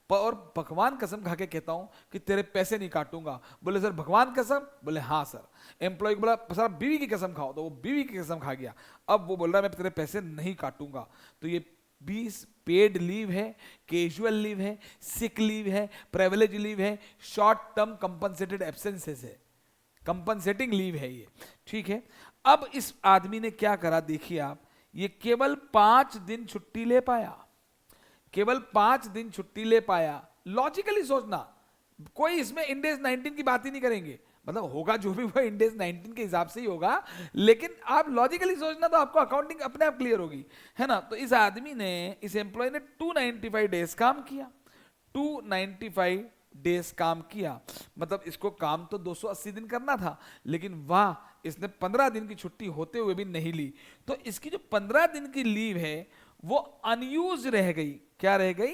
और भगवान कसम खा के कहता हूं कि तेरे पैसे नहीं काटूंगा। बोले सर भगवान कसम? बोले हाँ सर। एम्प्लॉय को बोला सर बीवी की कसम खाओ, तो वो बीवी की कसम खा गया। अब वो बोल रहा है मैं तेरे पैसे नहीं काटूंगा। तो ये 20 पेड लीव है, कैजुअल लीव है, सिक लीव है, प्रिविलेज लीव है, शॉर्ट टर्म कंपनसेटेड एब्सेंसेस है, कंपनसेटिंग लीव है ये, ठीक है। अब इस आदमी ने क्या करा देखिए आप, ये केवल 5 दिन छुट्टी ले पाया, केवल 5 दिन छुट्टी ले पाया। लॉजिकली सोचना, कोई इसमें इंडेज 19 की बात ही नहीं करेंगे, मतलब होगा जो भी वो इंडेज 19 के हिसाब से ही होगा, लेकिन आप लॉजिकली सोचना तो आपको अकाउंटिंग अपने आप क्लियर होगी, है ना। तो इस आदमी ने, इस एम्प्लॉय ने 295 डेज काम किया, 295 डेज काम किया, मतलब इसको काम तो 280 दिन करना था, लेकिन वाह इसने 15 दिन की छुट्टी होते हुए भी नहीं ली। तो इसकी जो 15 दिन की लीव है वो अनयूज रह गई। क्या रह गई?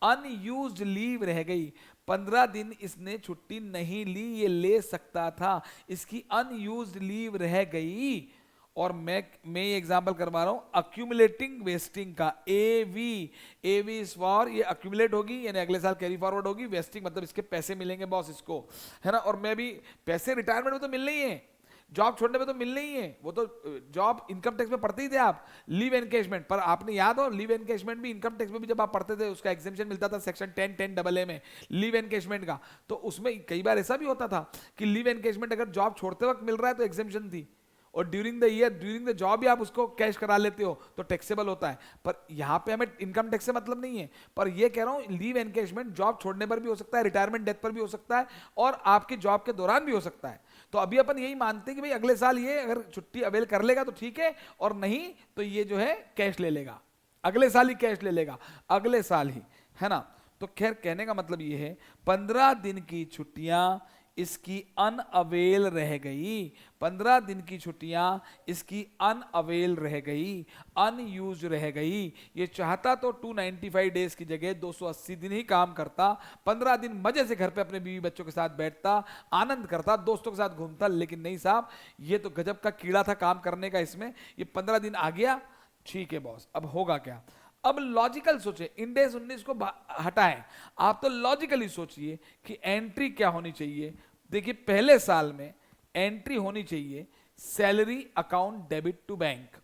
अनयूज्ड लीव रह गई। 15 दिन इसने छुट्टी नहीं ली, ये ले सकता था, इसकी अनयूज्ड लीव रह गई। और मैं ये एग्जांपल करवा रहा हूं अक्यूमुलेटिंग वेस्टिंग का, एवी इज फॉर, ये अक्यूमुलेट होगी यानी अगले साल कैरी फॉरवर्ड होगी, वेस्टिंग मतलब इसके पैसे मिलेंगे बॉस इसको, है ना। और मैं भी पैसे रिटायरमेंट में तो मिलने ही है, जॉब छोड़ने में तो मिलने ही है, वो तो जॉब इनकम टैक्स में पढ़ते ही थे आप, लीव एनकेशमेंट, पर आपने याद हो लीव एनकेशमेंट भी इनकम टैक्स में भी जब आप पढ़ते थे उसका एग्जेम्पशन मिलता था सेक्शन 10(10)AA में लीव एनकेशमेंट का। तो उसमें कई बार ऐसा भी होता था कि लीव एनकेशमेंट अगर जॉब छोड़ते वक्त मिल रहा है तो एग्जेम्पशन थी, और during the year, during the job भी आप उसको कैश करा लेते हो तो टैक्सेबल होता है। पर यहां पे हमें इनकम टैक्स से मतलब नहीं है, पर ये कह रहा हूं लीव एनकेशमेंट जॉब छोड़ने पर भी हो सकता है, रिटायरमेंट डेथ पर भी हो सकता है, और आपके जॉब के दौरान भी हो सकता है। तो अभी अपन यही मानते हैं कि भाई अगले साल ये अगर छुट्टी अवेल कर लेगा तो ठीक है, और नहीं तो ये जो है कैश ले लेगा, अगले साल ही कैश ले लेगा, अगले साल ही, है ना। तो खैर कहने का मतलब ये है 15 दिन की छुट्टियां इसकी अनअवेल रह गई, 15 दिन की छुट्टियां इसकी अनअवेल रह गई, अनयूज रह गई। ये चाहता तो 295 डेज की जगह 280 दिन ही काम करता, 15 दिन मजे से घर पे अपने बीवी बच्चों के साथ बैठता, आनंद करता, दोस्तों के साथ घूमता, लेकिन नहीं साहब ये तो गजब का कीड़ा था काम करने का इसमें, ये 15 दिन आ गया, ठीक है बॉस अब होगा क्या। अब लॉजिकल सोचे, इंडेज 19 को हटाएं, आप तो लॉजिकली सोचिए कि एंट्री क्या होनी चाहिए। देखिए पहले साल में एंट्री होनी चाहिए salary account debit to bank,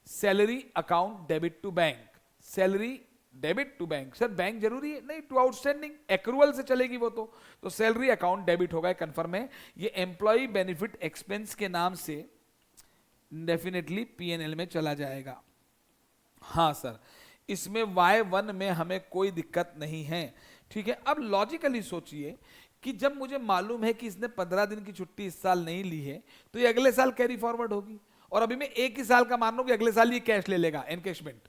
salary account debit to bank, salary debit to bank. Sir bank जरूरी है? नहीं, टू आउटस्टैंडिंग एक्रूअल से चलेगी वो तो सैलरी अकाउंट डेबिट होगा, कंफर्म है। ये एम्प्लॉय बेनिफिट एक्सपेंस के नाम से डेफिनेटली पीएनएल में चला जाएगा। हाँ सर, इसमें Y1 में हमें कोई दिक्कत नहीं है, ठीक है। अब लॉजिकली सोचिए कि जब मुझे मालूम है कि इसने 15 दिन की छुट्टी इस साल नहीं ली है, तो ये अगले साल कैरी फॉरवर्ड होगी, और अभी मैं एक ही साल का मान रहा हूं कि अगले साल ये कैश ले लेगा, एनकैशमेंट।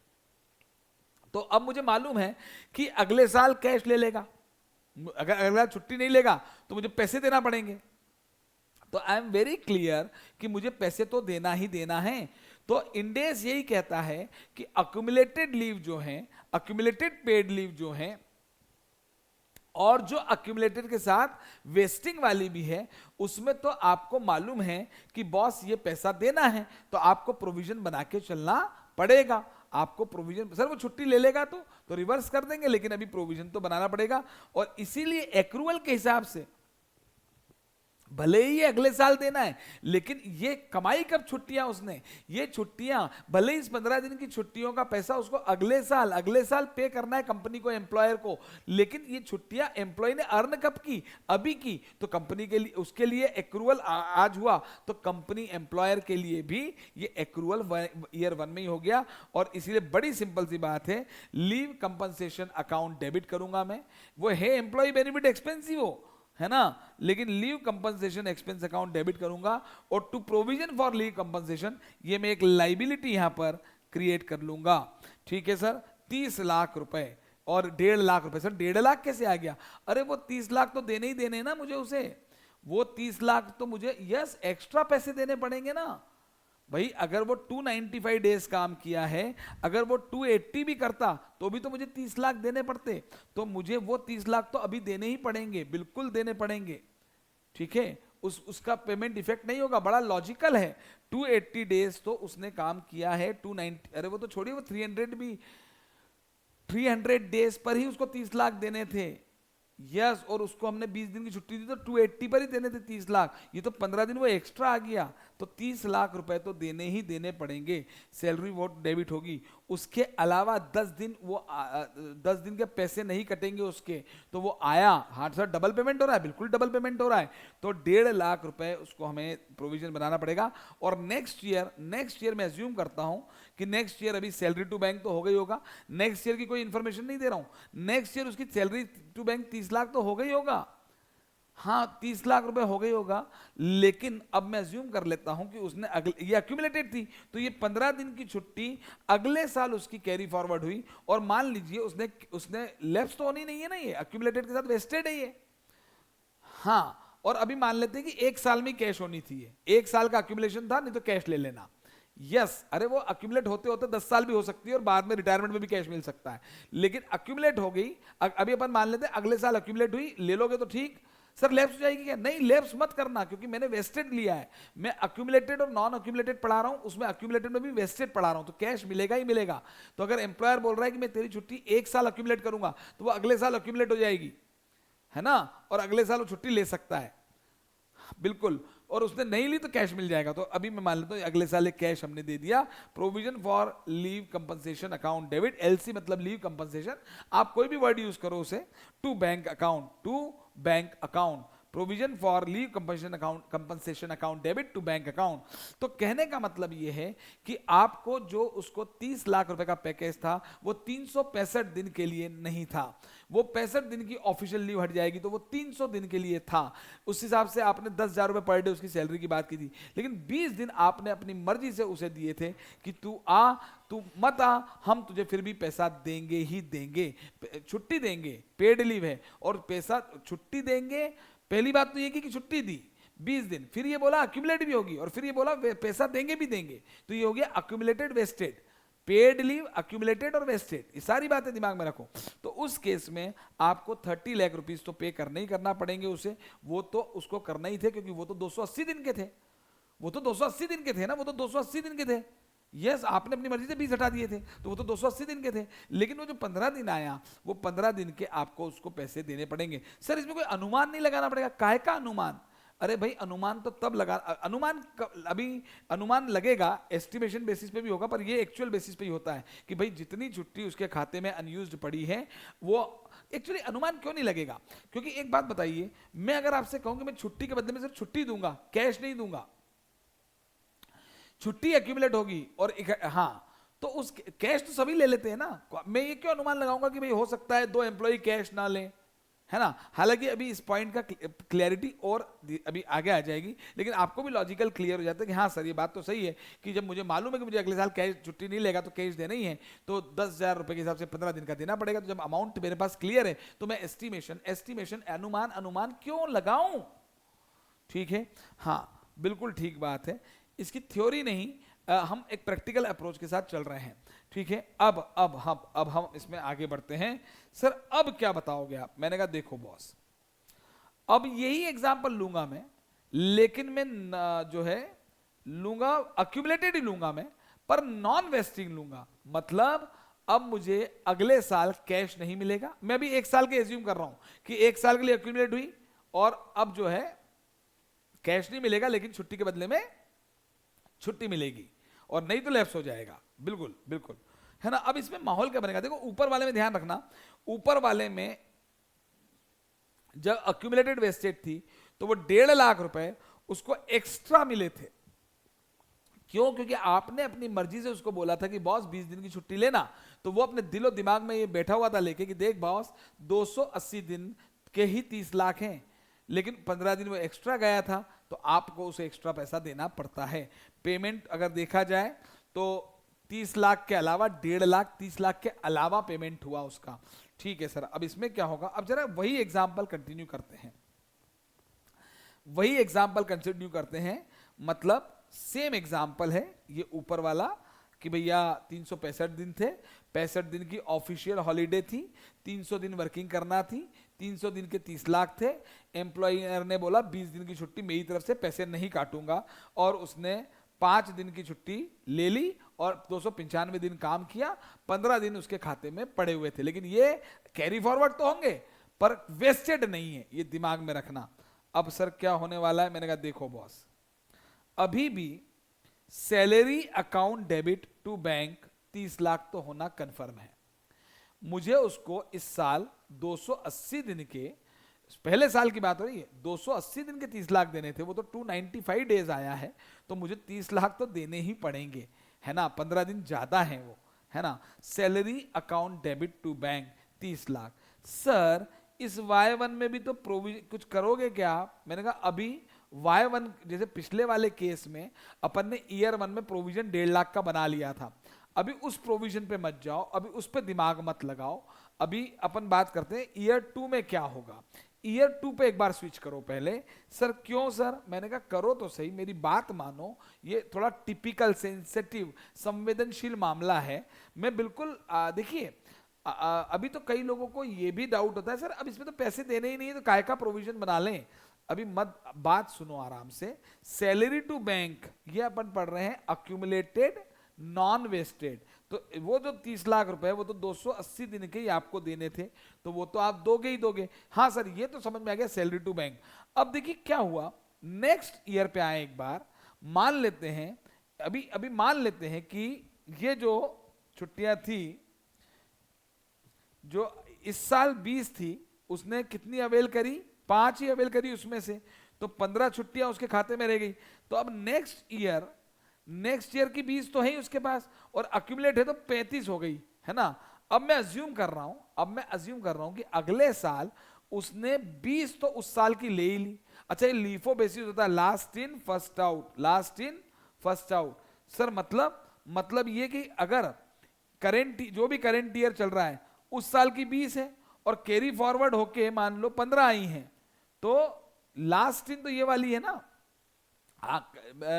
तो अब मुझे मालूम है कि अगले साल कैश ले लेगा, अगर अगला छुट्टी नहीं लेगा तो मुझे पैसे देना पड़ेंगे। तो आई एम वेरी क्लियर कि मुझे पैसे तो देना ही देना है। तो इंडेस यही कहता है कि अक्यूमुलेटेड लीव जो है, अक्यूमुलेटेड पेड लीव जो है, और जो अक्यूमुलेटेड के साथ वेस्टिंग वाली भी है, उसमें तो आपको मालूम है कि बॉस ये पैसा देना है, तो आपको प्रोविजन बना के चलना पड़ेगा। आपको प्रोविजन, सर वो छुट्टी ले लेगा तो रिवर्स कर देंगे, लेकिन अभी प्रोविजन तो बनाना पड़ेगा। और इसीलिए एक्रूअल के हिसाब से भले ही ये अगले साल देना है, लेकिन ये कमाई कब छुट्टियां उसने, ये छुट्टियां भले ही इस 15 दिन की छुट्टियों का पैसा उसको अगले साल पे करना है कंपनी को, एम्प्लॉयर को, लेकिन ये छुट्टियां एम्प्लॉय ने अर्न कब की, अभी की। तो कंपनी के लिए, उसके लिए एक्रूअल आज हुआ, तो कंपनी एम्प्लॉयर के लिए भी ये एक्रूअल ईयर 1 में ही हो गया। और इसीलिए बड़ी सिंपल सी बात है, लीव कंपनसेशन अकाउंट डेबिट करूंगा मैं, वो है एम्प्लॉय बेनिफिट एक्सपेंस ही वो है ना, लेकिन leave compensation expense account debit करूंगा। और to provision for leave compensation, ये मैं एक लाइबिलिटी यहां पर क्रिएट कर लूंगा, ठीक है सर। 30 लाख रुपए और 1.5 लाख रुपए। सर 1.5 लाख कैसे आ गया? अरे वो 30 लाख तो देने ही देने ना मुझे उसे, वो 30 लाख तो मुझे यस एक्स्ट्रा पैसे देने पड़ेंगे ना भाई। अगर वो 295 डेज काम किया है, अगर वो 280 भी करता तो भी तो मुझे 30 लाख देने पड़ते, तो मुझे वो 30 लाख तो अभी देने ही पड़ेंगे, बिल्कुल देने पड़ेंगे, ठीक है। उसका पेमेंट इफेक्ट नहीं होगा, बड़ा लॉजिकल है। 280 डेज तो उसने काम किया है, 290, अरे वो तो छोड़िए, वो 300 डेज पर ही उसको 30 लाख देने थे, यस। और उसको हमने 20 दिन की छुट्टी दी तो 280 पर ही देने थे 30 लाख, ये तो 15 दिन वो एक्स्ट्रा आ गया, तो 30 लाख रुपए तो देने ही देने पड़ेंगे। सैलरी वो डेबिट होगी, उसके अलावा 10 दिन वो 10 दिन के पैसे नहीं कटेंगे उसके, तो वो आया, हाँ सर डबल पेमेंट हो रहा है, बिल्कुल डबल पेमेंट हो रहा है, तो 1.5 लाख रुपए उसको हमें प्रोविजन बनाना पड़ेगा। और नेक्स्ट ईयर मैं अज्यूम करता हूं कि नेक्स्ट ईयर, अभी सैलरी टू बैंक तो हो गई होगा, नेक्स्ट ईयर की कोई इंफॉर्मेशन नहीं दे रहा हूं, नेक्स्ट ईयर उसकी सैलरी टू बैंक 30 लाख तो हो गई होगा, हाँ 30 लाख रुपए हो गई होगा। लेकिन अब मैं अज्यूम कर लेता हूं कि उसने ये अक्यूमुलेटेड थी, तो ये 15 दिन की छुट्टी अगले साल उसकी कैरी फॉरवर्ड हुई, और मान लीजिए उसने लैप्स तो होनी नहीं है ना, ये अक्यूमुलेटेड के साथ वेस्टेड है ये, हाँ। और अभी मान लेते हैं कि एक साल में कैश होनी थी, एक साल का अक्यूमुलेशन था, नहीं तो कैश ले लेना, यस। अरे वो अक्यूमुलेट होते होते 10 साल भी हो सकती है, और बाद में रिटायरमेंट में भी कैश मिल सकता है, लेकिन अक्यूमुलेट हो गई। अभी अपन मान लेते हैं अगले साल अक्यूमुलेट हुई, ले लोगे तो ठीक। सर लैप्स हो जाएगी क्या? नहीं, लैप्स मत करना, क्योंकि मैंने वेस्टेड लिया है। मैं अक्यूमुलेटेड और नॉन अक्यूमुलेटेड पढ़ा रहा हूं, उसमें अक्यूमुलेटेड में भी वेस्टेड पढ़ा रहा हूं, तो कैश मिलेगा ही मिलेगा। तो अगर एम्प्लॉयर बोल रहा है कि मैं तेरी छुट्टी एक साल अक्यूमुलेट करूंगा, तो वो अगले साल अक्यूमुलेट हो जाएगी, है ना, और अगले साल वो छुट्टी ले सकता है, बिल्कुल। और उसने नहीं ली तो कैश मिल जाएगा। तो अभी मैं मान लेता हूं अगले साल एक कैश हमने दे दिया। Provision for leave compensation account debit, LC मतलब लीव कंपनसेशन, आप कोई भी वर्ड यूज करो उसे, to bank account, provision for leave compensation account debit to bank account. तो कहने का मतलब यह है कि आपको जो उसको 30 लाख रुपए का पैकेज था, वो 365 दिन के लिए नहीं था, वो 65 दिन की ऑफिशियल लीव हट जाएगी, तो वो 300 दिन के लिए था। उस हिसाब से आपने 10,000 रुपए पर डे उसकी सैलरी की बात की थी, लेकिन 20 दिन आपने अपनी मर्जी से उसे दिए थे कि तू मत आ, हम तुझे फिर भी पैसा देंगे ही देंगे, छुट्टी देंगे, पेड लीव है और पैसा छुट्टी देंगे। पहली बात तो ये कि छुट्टी दी 20 दिन, फिर ये बोला अक्यूमुलेट भी होगी, और फिर ये बोला पैसा देंगे भी देंगे, तो ये हो गया accumulated vested, paid leave, accumulated और वेस्टेड, ये सारी बातें दिमाग में रखो। तो उस केस में आपको 30 लाख रुपीस तो पे करने ही करना पड़ेंगे उसे, वो तो उसको करना ही थे, क्योंकि वो तो 280 दिन के थे, वो तो 280 दिन के थे ना, वो तो 280 दिन के थे, यस। आपने अपनी मर्जी से 20 हटा दिए थे, तो वो तो 280 दिन के थे, लेकिन वो जो 15 दिन आया, वो 15 दिन के आपको उसको पैसे देने पड़ेंगे। सर इसमें कोई अनुमान नहीं लगाना पड़ेगा? काहे का अनुमान? अरे भाई अनुमान तो तब लगा, अभी अनुमान लगेगा एस्टिमेशन बेसिस पे भी होगा, पर ये एक्चुअल बेसिस पे ही होता है कि भाई जितनी छुट्टी उसके खाते में अनयूज्ड पड़ी है वो एक्चुअली अनुमान क्यों नहीं लगेगा? क्योंकि एक बात बताइए, मैं अगर आपसे कहूं कि मैं छुट्टी के बदले में सिर्फ छुट्टी दूंगा, कैश नहीं दूंगा, छुट्टी एक्यूमुलेट होगी और हाँ, तो उस कैश तो सभी ले लेते हैं ना, मैं ये क्यों अनुमान लगाऊंगा कि भाई हो सकता है 2 एम्प्लॉय कैश ना लें, है ना? हालांकि अभी इस पॉइंट का क्लैरिटी और अभी आगे आ जाएगी, लेकिन आपको भी लॉजिकल क्लियर हो जाता है कि हाँ सर ये बात तो सही है कि जब मुझे मालूम है कि मुझे अगले साल कैश छुट्टी नहीं लेगा तो कैश देना ही है, तो 10,000 रुपए के हिसाब से 15 दिन का देना पड़ेगा। तो जब अमाउंट मेरे पास क्लियर है तो मैं एस्टिमेशन अनुमान क्यों लगाऊं? ठीक है, हाँ बिल्कुल ठीक बात है, इसकी थ्योरी नहीं, हम एक प्रैक्टिकल अप्रोच के साथ चल रहे हैं। ठीक है, अब हम इसमें आगे बढ़ते हैं। सर अब क्या बताओगे आप? मैंने कहा देखो बॉस, अब यही एग्जांपल लूंगा मैं, लेकिन मैं जो है लूंगा अक्यूमुलेटेड ही लूंगा मैं, पर नॉन वेस्टिंग लूंगा। मतलब अब मुझे अगले साल कैश नहीं मिलेगा, मैं अभी 1 साल के एज्यूम कर रहा हूं कि 1 साल के लिए अक्यूमुलेट हुई और अब जो है कैश नहीं मिलेगा, लेकिन छुट्टी के बदले में छुट्टी मिलेगी और नहीं तो लैप्स हो जाएगा। बिल्कुल बिल्कुल, है ना? अब इसमें माहौल क्या बनेगा? देखो ऊपर वाले में ध्यान रखना, ऊपर वाले में जब अक्यूमुलेटेड वेस्टेज थी तो वो 1.5 लाख रुपए उसको एक्स्ट्रा मिले थे। क्यों? क्योंकि आपने अपनी मर्जी से उसको बोला था कि बॉस 20 दिन की छुट्टी लेना, तो वो अपने दिलो दिमाग में ये बैठा हुआ था लेके कि देख बॉस 280 दिन के ही 30 लाख हैं, लेकिन 15 दिन वो एक्स्ट्रा गया था तो आपको उसे एक्स्ट्रा पैसा देना पड़ता है। पेमेंट अगर देखा जाए तो 30 लाख के अलावा 1.5 लाख, 30 लाख के अलावा पेमेंट हुआ उसका। ठीक है सर, अब इसमें क्या होगा? अब जरा वही एग्जाम्पल कंटिन्यू करते हैं, मतलब सेम एग्जाम्पल है ये ऊपर वाला कि भैया 365 दिन थे, 65 दिन की ऑफिशियल हॉलीडे थी, 300 दिन वर्किंग करना थी, 300 दिन के 30 लाख थे, एम्प्लॉयर ने बोला 20 दिन की छुट्टी मेरी तरफ से पैसे नहीं काटूंगा, और उसने 5 दिन की छुट्टी ले ली और 295 दिन काम किया, 15 दिन उसके खाते में पड़े हुए थे, लेकिन ये कैरी फॉरवर्ड तो होंगे पर वेस्टेड नहीं है, ये दिमाग में रखना। अब सर क्या होने वाला है? मैंने कहा देखो बॉस, अभी भी salary account debit to bank 30 lakh तो होना कंफर्म है। मुझे उसको इस साल 280 दिन के, पहले साल की बात हो रही है, 280 दिन के 30 लाख देने थे, वो तो 295 डेज आया है, तो मुझे 30 लाख तो देने ही पड़ेंगे, है ना? 15 दिन ज्यादा हैं वो, है ना? Salary account debit to bank 30 lakh. Sir इस Y1 में भी तो प्रोविजन कुछ करोगे क्या? मैंने कहा अभी Y1 जैसे पिछले वाले केस में अपन ने ईयर 1 में प्रोविजन 1.5 लाख का बना लिया था, अभी उस प्रोविजन पे मत जाओ, अभी उस पे दिमाग मत लगाओ, अभी अपन बात करते हैं ईयर 2 में क्या होगा। ईयर 2 पे एक बार स्विच करो पहले। सर क्यों सर? मैंने कहा करो तो सही, मेरी बात मानो, ये थोड़ा टिपिकल सेंसिटिव संवेदनशील मामला है। मैं बिल्कुल देखिए अभी तो कई लोगों को ये भी डाउट होता है सर अब इसमें तो पैसे देने ही नहीं है तो काय का प्रोविजन बना लें। अभी मत बात सुनो आराम से। सैलरी टू बैंक ये अपन पढ़ रहे हैं अक्यूमुलेटेड नॉन वेस्टेड, तो वो जो 30 लाख रुपए वो तो 280 दिन के ही आपको देने थे, तो वो तो आप दोगे ही दोगे। हाँ सर ये तो समझ में आ गया सैलरी टू बैंक। अब देखिए क्या हुआ, नेक्स्ट ईयर पे आए एक बार, मान लेते हैं अभी मान लेते हैं कि ये जो छुट्टियां थी जो इस साल 20 थी, उसने कितनी अवेल करी? 5 ही अवेल करी उसमें से, तो 15 छुट्टियां उसके खाते में रह गई। तो अब नेक्स्ट ईयर की 20 तो है ही उसके पास, और अक्यूमुलेट है तो 35 हो गई, है ना? अब मैं अज्यूम कर रहा हूं कि अगले साल उसने 20 तो उस साल की ले ही ली। अच्छा ये लीफो बेसिस होता है, last in first out. Sir मतलब ये कि अगर जो भी करंट ईयर चल रहा है उस साल की 20 है और कैरी फॉरवर्ड होके मान लो 15 आई हैं, तो लास्ट इन तो ये वाली है ना।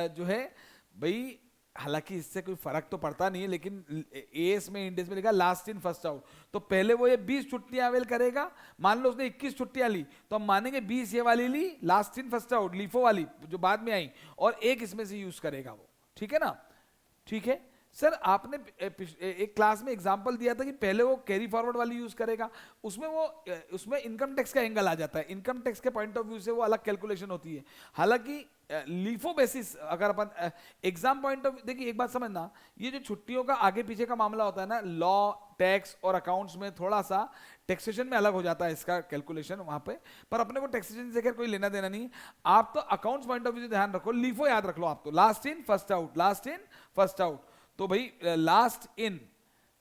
जो है भाई, हालांकि इससे कोई फर्क तो पड़ता नहीं है, लेकिन एएस में इंडेक्स में लिखा लास्ट इन फर्स्ट आउट, तो पहले वो ये 20 छुट्टियां अवेल करेगा। मान लो उसने 21 छुट्टियां ली तो हम मानेंगे 20 ये वाली ली, last in first out LIFO वाली जो बाद में आई, और एक इसमें से यूज करेगा वो। ठीक है ना? ठीक है सर आपने एक क्लास में एग्जांपल दिया था कि पहले वो कैरी फॉरवर्ड वाली यूज करेगा, उसमें इनकम टैक्स का एंगल आ जाता है, इनकम टैक्स के पॉइंट ऑफ व्यू से वो अलग कैलकुलेशन होती है। हालांकि लीफो बेसिस अगर अपन एग्जाम पॉइंट ऑफ, देखिए एक बात समझना, ये जो छुट्टियों का आगे पीछे का मामला होता है ना, लॉ टैक्स और अकाउंट्स में थोड़ा सा टैक्सेशन में अलग हो जाता है इसका कैलकुलेशन वहां पे, पर अपने को टैक्सेशन से कोई लेना देना नहीं है। आप तो अकाउंट्स पॉइंट ऑफ व्यू से ध्यान रखो, लीफो याद रख लो आप, तो last in first out, last in first out. तो भाई लास्ट इन,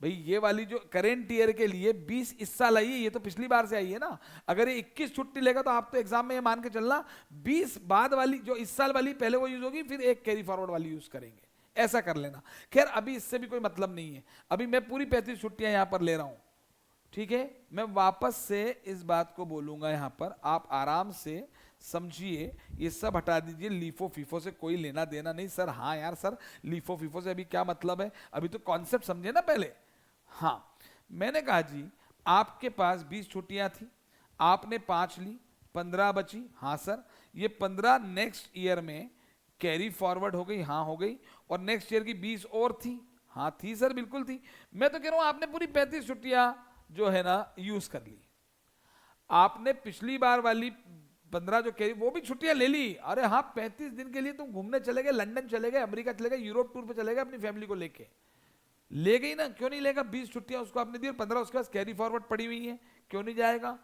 भाई ये वाली जो करेंट ईयर के लिए 20 इस साल आई है, ये तो पिछली बार से आई है ना। अगर ये 21 छुट्टी लेगा तो आप तो एग्जाम में ये मान के चलना 20 बाद वाली जो इस साल वाली पहले वो यूज होगी, फिर एक कैरी फॉरवर्ड वाली यूज करेंगे, ऐसा कर लेना। खैर अभी इससे भी कोई मतलब नहीं है, अभी मैं पूरी 35 छुट्टियां यहां पर ले रहा हूं, ठीक है। मैं वापस से इस बात को बोलूंगा यहां पर, आप आराम से समझिए, ये सब हटा दीजिए, लीफो फीफो से कोई लेना देना नहीं। सर हाँ यार सर, लीफो फीफो से अभी क्या मतलब है, अभी तो कॉन्सेप्ट समझे ना पहले। हाँ, मैंने कहा जी आपके पास 20 छुट्टियां थी, आपने 5 ली, 15 बची। हाँ सर, ये 15 नेक्स्ट ईयर में कैरी फॉरवर्ड हो गई, हाँ हो गई, और नेक्स्ट ईयर की 20 और थी, हाँ थी सर बिल्कुल थी। मैं तो कह रहा हूं आपने पूरी 35 छुट्टियां जो है ना यूज कर ली। आपने पिछली बार वाली 15 जो कैरी वो भी छुट्टियां ले ली, अरे हाँ 35 दिन के लिए तुम घूमने चले गए, लंदन चले गए, अमेरिका चले गए, यूरोप टूर पे चले गए अपनी फैमिली को लेके, ले गई ना, क्यों नहीं लेगा? 20 छुट्टियां उसको आपने दी और 15 उसके पास कैरी फॉरवर्ड पड़ी हुई है, क्यों नहीं जाएगा?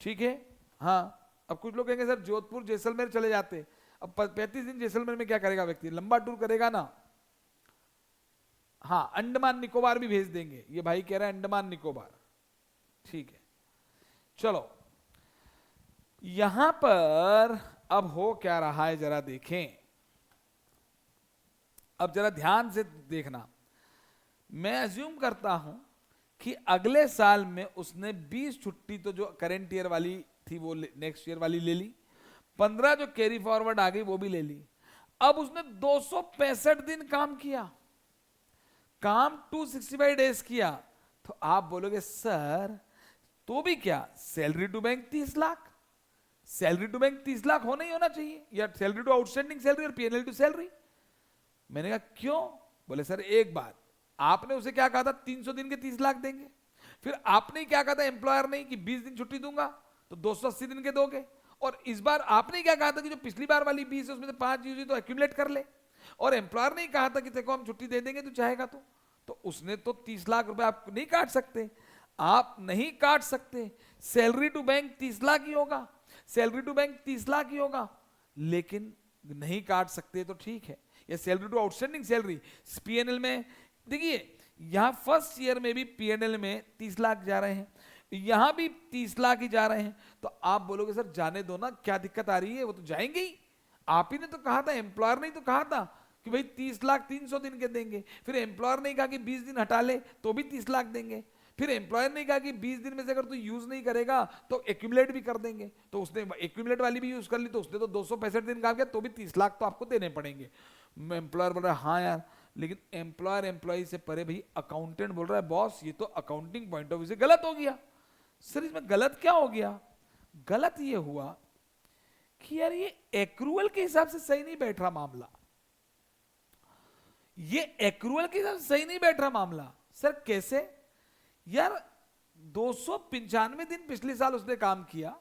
ठीक है। हाँ, अब कुछ लोग कहेंगे सर जोधपुर जैसलमेर चले जाते, अब 35 दिन जैसलमेर में क्या करेगा व्यक्ति, लंबा टूर करेगा ना। हाँ, अंडमान निकोबार भी भेज देंगे, ये भाई कह रहा है अंडमान निकोबार, ठीक है। चलो यहां पर अब हो क्या रहा है जरा देखें, अब जरा ध्यान से देखना। मैं अज्यूम करता हूं कि अगले साल में उसने 20 छुट्टी तो जो करेंट ईयर वाली थी वो नेक्स्ट ईयर वाली ले ली, 15 जो कैरी फॉरवर्ड आ गई वो भी ले ली। अब उसने 265 दिन काम किया, काम 265 डेज किया। तो आप बोलोगे सर तो भी क्या, salary to bank 30 lakh, salary to bank 30 lakh होना ही होना चाहिए, या सैलरी टू आउटस्टैंडिंग सैलरी और पीएनएल टू सैलरी। मैंने कहा क्यों? बोले सर एक बात, आपने उसे क्या कहा था 300 दिन के 30 लाख देंगे, फिर आपने क्या कहा था एम्प्लॉयर ने कि 20 दिन छुट्टी दूंगा तो 280 दिन के दोगे, और इस बार आपने क्या कहा था कि जो पिछली बार वाली 20 है उसमें से 5 यूज तो एक्यूमुलेट कर ले, और एम्प्लॉयर ने कहा था कि देखो हम छुट्टी दे देंगे तो चाहेगा तो उसने तो 30 लाख रुपए आप नहीं काट सकते, आप नहीं काट सकते। सैलरी टू बैंक 30 लाख ही होगा, सैलरी टू बैंक 30 लाख ही होगा, लेकिन नहीं काट सकते तो ठीक है। या salary to outstanding salary PNL में, देखिए यहां फर्स्ट ईयर में भी पीएनएल में 30 लाख जा रहे हैं, यहां भी 30 लाख ही जा रहे हैं। तो आप बोलोगे सर जाने दो ना, क्या दिक्कत आ रही है, वो तो जाएंगे ही। आप ही ने तो कहा था, एम्प्लॉयर ने तो कहा था कि भाई 30 लाख 300 दिन के देंगे, फिर एम्प्लॉयर ने कहा कि 20 दिन हटा ले तो भी 30 लाख देंगे, फिर एम्प्लॉयर ने कहा कि 20 दिन में से अगर तू यूज नहीं करेगा तो एक्यूमुलेट भी कर देंगे, तो उसने एक्यूमुलेट वाली भी यूज कर ली, तो उसने तो 265 दिन काम किया तो भी 30 लाख तो आपको देने पड़ेंगे। एम्प्लॉयर बोल रहा है हाँ यार, लेकिन एम्प्लॉयर एम्प्लॉय से परे भाई अकाउंटेंट बोल रहा है बॉस ये तो अकाउंटिंग पॉइंट ऑफ व्यू से गलत हो गया। सर इसमें गलत क्या हो गया? गलत ये हुआ कि यार ये एक्रूअल के हिसाब से सही नहीं बैठ रहा मामला, ये एक्रूअल के हिसाब से सही नहीं बैठ रहा मामला। सर कैसे यार, 295 दिन पिछले साल उसने काम किया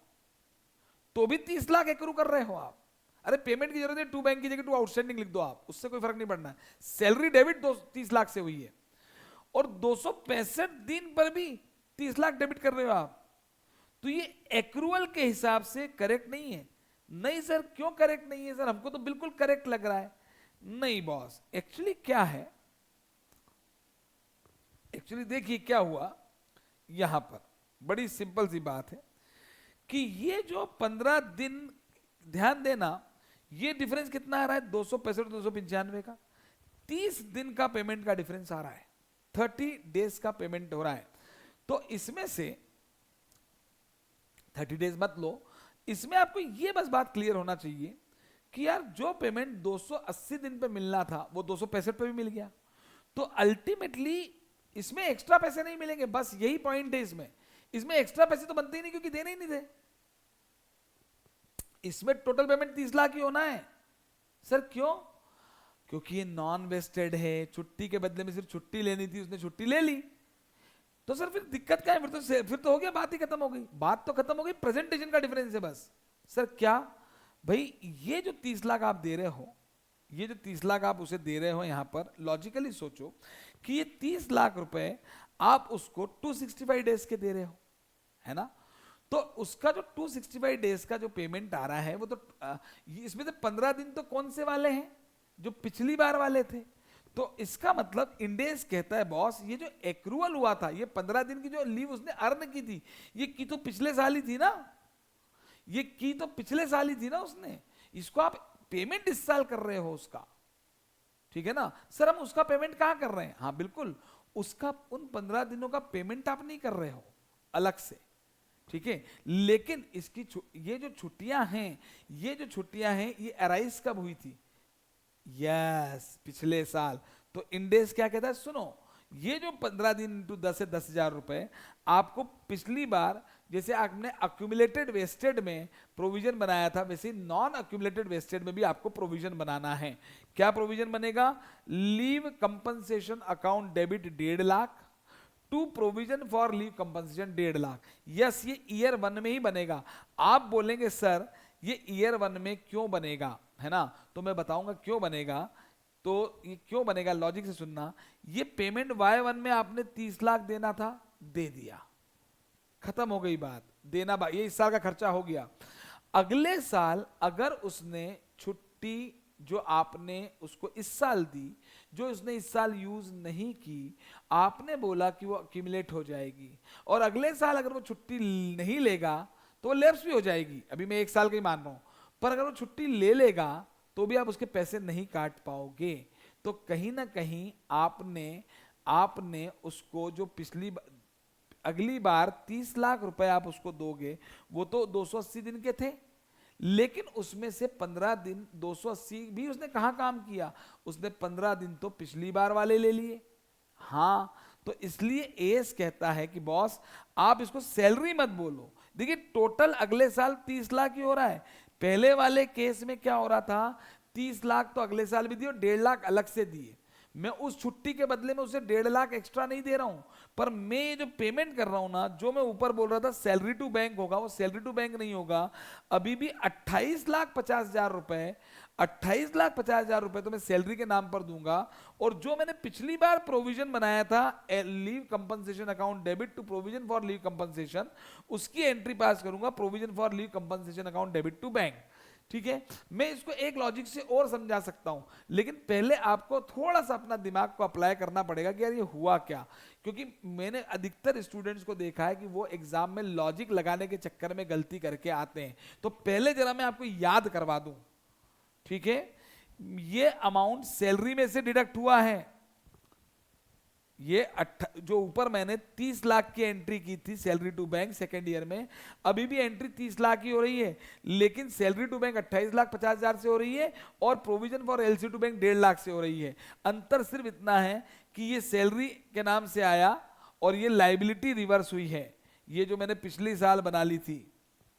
तो भी 30 लाख एक्रू कर रहे हो आप। अरे पेमेंट की जरूरत है, टू बैंक की जगह टू आउटस्टैंडिंग लिख दो आप, उससे कोई फर्क नहीं पड़ना है। सैलरी डेबिट 30 लाख से हुई है और 265 दिन पर भी 30 लाख डेबिट कर रहे हो आप, तो ये एक्रूअल के हिसाब से करेक्ट नहीं है। नहीं सर क्यों करेक्ट नहीं है? सर हमको तो बिल्कुल करेक्ट लग रहा है। नहीं बॉस, एक्चुअली क्या है, एक्चुअली देखिए क्या हुआ यहां पर, बड़ी सिंपल सी बात है कि ये जो 15 दिन, ध्यान देना ये डिफरेंस कितना आ रहा है, 265 295 का, 30 दिन का पेमेंट का डिफरेंस आ रहा है, 30 डेज का पेमेंट हो रहा है। तो इसमें से 30 डेज मत लो, इसमें आपको ये बस बात क्लियर होना चाहिए कि यार जो पेमेंट 280 दिन पे मिलना था वो 265 पे भी मिल गया, तो अल्टीमेटली इसमें एक्स्ट्रा पैसे नहीं मिलेंगे, बस यही पॉइंट है। इसमें एक्स्ट्रा पैसे तो बनते ही नहीं क्योंकि देने ही नहीं थे, इसमें टोटल पेमेंट 30 लाख ही होना है। सर क्यों? क्योंकि ये नॉन वेस्टेड है, छुट्टी के बदले में सिर्फ छुट्टी लेनी थी, उसने छुट्टी ले ली, तो सर फिर दिक्कत क्या है? फिर तो हो गया, बात ही खत्म हो गई, बात तो खत्म हो गई, प्रेजेंटेशन का डिफरेंस है बस। सर क्या भाई, ये जो 30 लाख आप दे रहे हो, ये जो 30 लाख आप उसे दे रहे हो, यहां पर लॉजिकली सोचो कि ये 30 लाख रुपए आप उसको 265 डेज के दे रहे हो, है ना? तो उसका जो 265 डेज का जो पेमेंट आ रहा है वो तो इसमें से 15 दिन तो कौन से वाले हैं? जो पिछली बार वाले थे। तो इसका मतलब इंडेस कहता है बॉस, ये जो एक्रूअल हुआ था, ये 15 दिन की जो लीव उसने अर्न की थी, ये की तो पिछले साल ही थी ना, ये की तो पिछले साल ही थी ना उसने, इसको आप पेमेंट इस साल कर रहे हो उसका, ठीक है ना? सर हम उसका पेमेंट कहां कर रहे हैं? हाँ बिल्कुल, उसका उन 15 दिनों का पेमेंट आप नहीं कर रहे हो अलग से, ठीक है? लेकिन इसकी ये जो छुट्टियां हैं, ये जो छुट्टियां हैं, ये अराइज कब हुई थी? यस, पिछले साल। तो इंडेस क्या कहता है, सुनो, ये जो 15 दिन इंटू 10 है 10,000 रुपए, आपको पिछली बार जैसे आपने अक्यूमुलेटेड वेस्टेड में प्रोविजन बनाया था, वैसे नॉन अक्यूमुलेटेड वेस्टेड में भी आपको प्रोविजन बनाना है। क्या प्रोविजन बनेगा? Leave compensation account debit 1.5 lakh to provision for leave compensation 1.5 lakh. Yes, ये ईयर 1 में ही बनेगा। आप बोलेंगे सर ये ईयर 1 में क्यों बनेगा, है ना? तो मैं बताऊंगा क्यों बनेगा। तो ये क्यों बनेगा, लॉजिक से सुनना। ये पेमेंट Y1 में आपने 30 लाख देना था, दे दिया, खत्म हो गई बात, देना ये इस साल का खर्चा हो गया। अगले साल अगर उसने छुट्टी जो आपने उसको इस साल दी, जो उसने इस साल यूज नहीं की, आपने बोला कि वो अक्यूमुलेट हो जाएगी, और अगले साल अगर वो छुट्टी नहीं लेगा तो वो लैप्स भी हो जाएगी। अभी मैं 1 साल का ही मान रहा हूं, पर अगर वो छुट्टी ले लेगा तो भी आप उसके पैसे नहीं काट पाओगे। तो कहीं ना कहीं आपने उसको जो अगली बार 30 लाख रुपए आप उसको दोगे, वो तो 280 दिन के थे, लेकिन उसमें से 15 दिन 280 भी उसने कहां काम किया? उसने 15 दिन तो पिछली बार वाले ले लिए। हाँ, तो इसलिए एस कहता है कि बॉस आप इसको सैलरी मत बोलो। देखिए टोटल अगले साल 30 लाख ही हो रहा है। पहले वाले केस में क्या हो रहा था, 30 लाख तो अगले साल भी दिए और 1.5 लाख अलग से दिए। मैं उस छुट्टी के बदले में उसे 1.5 लाख एक्स्ट्रा नहीं दे रहा हूं, पर मैं जो पेमेंट कर रहा हूं ना, जो मैं ऊपर बोल रहा था सैलरी टू बैंक होगा, वो सैलरी टू बैंक नहीं होगा। अभी भी 28,50,000 रुपए, 28,50,000 रुपए तो मैं सैलरी के नाम पर दूंगा, और जो मैंने पिछली बार प्रोविजन बनाया था leave compensation account debit to provision for leave compensation, उसकी एंट्री पास करूंगा provision for leave compensation account debit to bank. ठीक है, मैं इसको एक लॉजिक से और समझा सकता हूं, लेकिन पहले आपको थोड़ा सा अपना दिमाग को अप्लाई करना पड़ेगा कि यार ये हुआ क्या। क्योंकि मैंने अधिकतर स्टूडेंट्स को देखा है कि वो एग्जाम में लॉजिक लगाने के चक्कर में गलती करके आते हैं। तो पहले जरा मैं आपको याद करवा दूं, ठीक है? ये अमाउंट सैलरी में से डिडक्ट हुआ है। ये जो ऊपर मैंने 30 लाख की एंट्री की थी salary to bank second year में, अभी भी एंट्री 30 लाख की हो रही है, लेकिन सैलरी टू बैंक 28,50,000 से हो रही है और provision for LC to bank 1.5 lakh से हो रही है। अंतर सिर्फ इतना है कि ये सैलरी के नाम से आया और ये लाइबिलिटी रिवर्स हुई है, ये जो मैंने पिछले साल बना ली थी।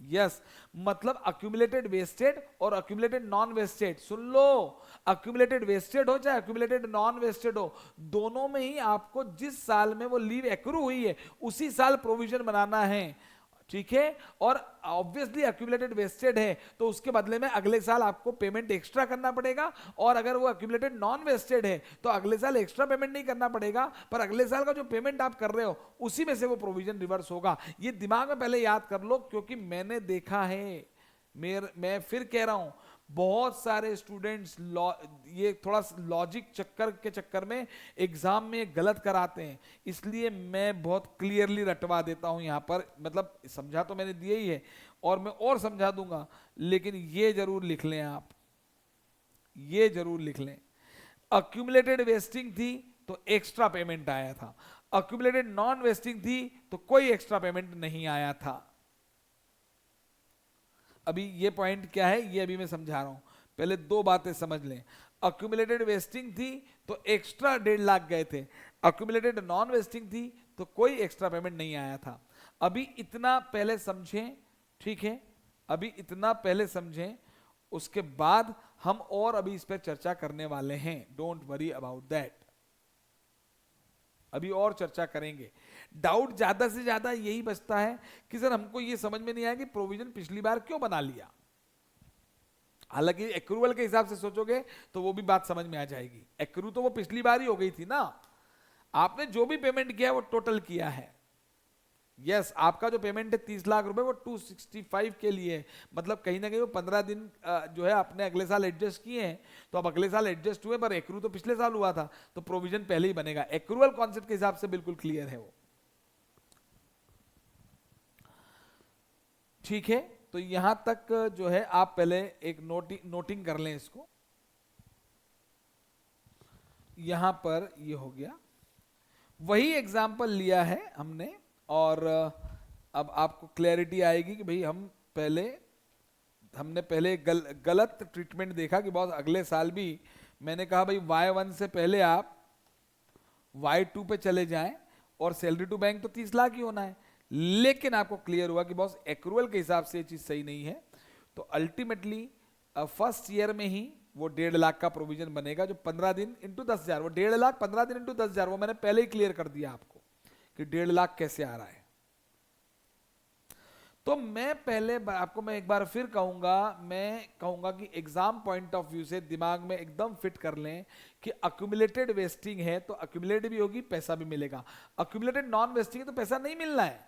यस, मतलब अक्यूमुलेटेड वेस्टेड और अक्यूमुलेटेड नॉन वेस्टेड। सुन लो, अक्यूमुलेटेड वेस्टेड हो चाहे अक्यूमुलेटेड नॉन वेस्टेड हो, दोनों में ही आपको जिस साल में वो लीव एक्रू हुई है उसी साल प्रोविजन बनाना है, ठीक है? और ऑब्वियसली अक्यूमुलेटेड वेस्टेड है तो उसके बदले में अगले साल आपको पेमेंट एक्स्ट्रा करना पड़ेगा, और अगर वो अक्यूमुलेटेड नॉन वेस्टेड है तो अगले साल एक्स्ट्रा पेमेंट नहीं करना पड़ेगा, पर अगले साल का जो पेमेंट आप कर रहे हो उसी में से वो प्रोविजन रिवर्स होगा। ये दिमाग में पहले याद कर लो, क्योंकि मैंने देखा है, मैं फिर कह रहा हूं, बहुत सारे स्टूडेंट्स ये थोड़ा लॉजिक के चक्कर में एग्जाम में गलत कराते हैं। इसलिए मैं बहुत क्लियरली रटवा देता हूं यहां पर, मतलब समझा तो मैंने दिया ही है और मैं और समझा दूंगा, लेकिन ये जरूर लिख लें आप, ये जरूर लिख लें। अक्यूमुलेटेड वेस्टिंग थी तो एक्स्ट्रा पेमेंट आया था, अक्यूमुलेटेड नॉन वेस्टिंग थी तो कोई एक्स्ट्रा पेमेंट नहीं आया था। अभी ये पॉइंट क्या है ये अभी मैं समझा रहा हूं, पहले दो बातें समझ लें। अक्यूमुलेटेड वेस्टिंग थी तो एक्स्ट्रा 1.5 लाख गए थे, अक्यूमुलेटेड नॉन वेस्टिंग थी तो कोई एक्स्ट्रा पेमेंट नहीं आया था। अभी इतना पहले समझें, ठीक है? अभी इतना पहले समझें उसके बाद हम और अभी इस पर चर्चा करने वाले हैं, डोंट वरी अबाउट दैट, अभी और चर्चा करेंगे। डाउट ज्यादा से ज्यादा यही बचता है कि सर हमको ये समझ में नहीं आया कि प्रोविजन पिछली बार क्यों बना लिया। हालांकि एक्रूवल के हिसाब से सोचोगे तो वो भी बात समझ में आ जाएगी, एक्रू तो वो पिछली बार ही हो गई थी ना, आपने जो भी पेमेंट किया वो टोटल किया है। यस, आपका जो पेमेंट है 30 लाख रुपए वो 265 के लिए है, मतलब कहीं ना कहीं वो 15 दिन जो है आपने अगले साल एडजस्ट किए हैं, तो अब अगले साल एडजस्ट हुए, पर एक्रू तो पिछले साल हुआ था, तो प्रोविजन पहले ही बनेगा। एक्रूवल कॉन्सेप्ट के हिसाब से बिल्कुल क्लियर है वो, ठीक है। तो यहां तक जो है आप पहले एक नोटिंग कर लें इसको, यहां पर ये हो गया, वही एग्जाम्पल लिया है हमने, और अब आपको क्लैरिटी आएगी कि भाई हमने पहले गलत ट्रीटमेंट देखा कि बहुत अगले साल भी मैंने कहा भाई Y1 से पहले आप Y2 पे चले जाएं और सैलरी टू बैंक तो 30 लाख ही होना है, लेकिन आपको क्लियर हुआ कि बॉस एक्रूवल के हिसाब से ये चीज सही नहीं है, तो अल्टीमेटली फर्स्ट ईयर में ही वो 1.5 लाख का प्रोविजन बनेगा, जो 15 दिन इंटू 10,000, वो 1.5 लाख 15 दिन इंटू 10,000, वो मैंने पहले ही क्लियर कर दिया आपको कि 1.5 लाख कैसे आ रहा है। तो मैं पहले आपको मैं एक बार फिर कहूंगा कि एग्जाम पॉइंट ऑफ व्यू से दिमाग में एकदम फिट कर लें कि अक्यूमुलेटेड वेस्टिंग है तो अक्यूमुलेट भी होगी, पैसा भी मिलेगा। अक्यूमुलेटेड नॉन वेस्टिंग है तो पैसा नहीं मिलना है,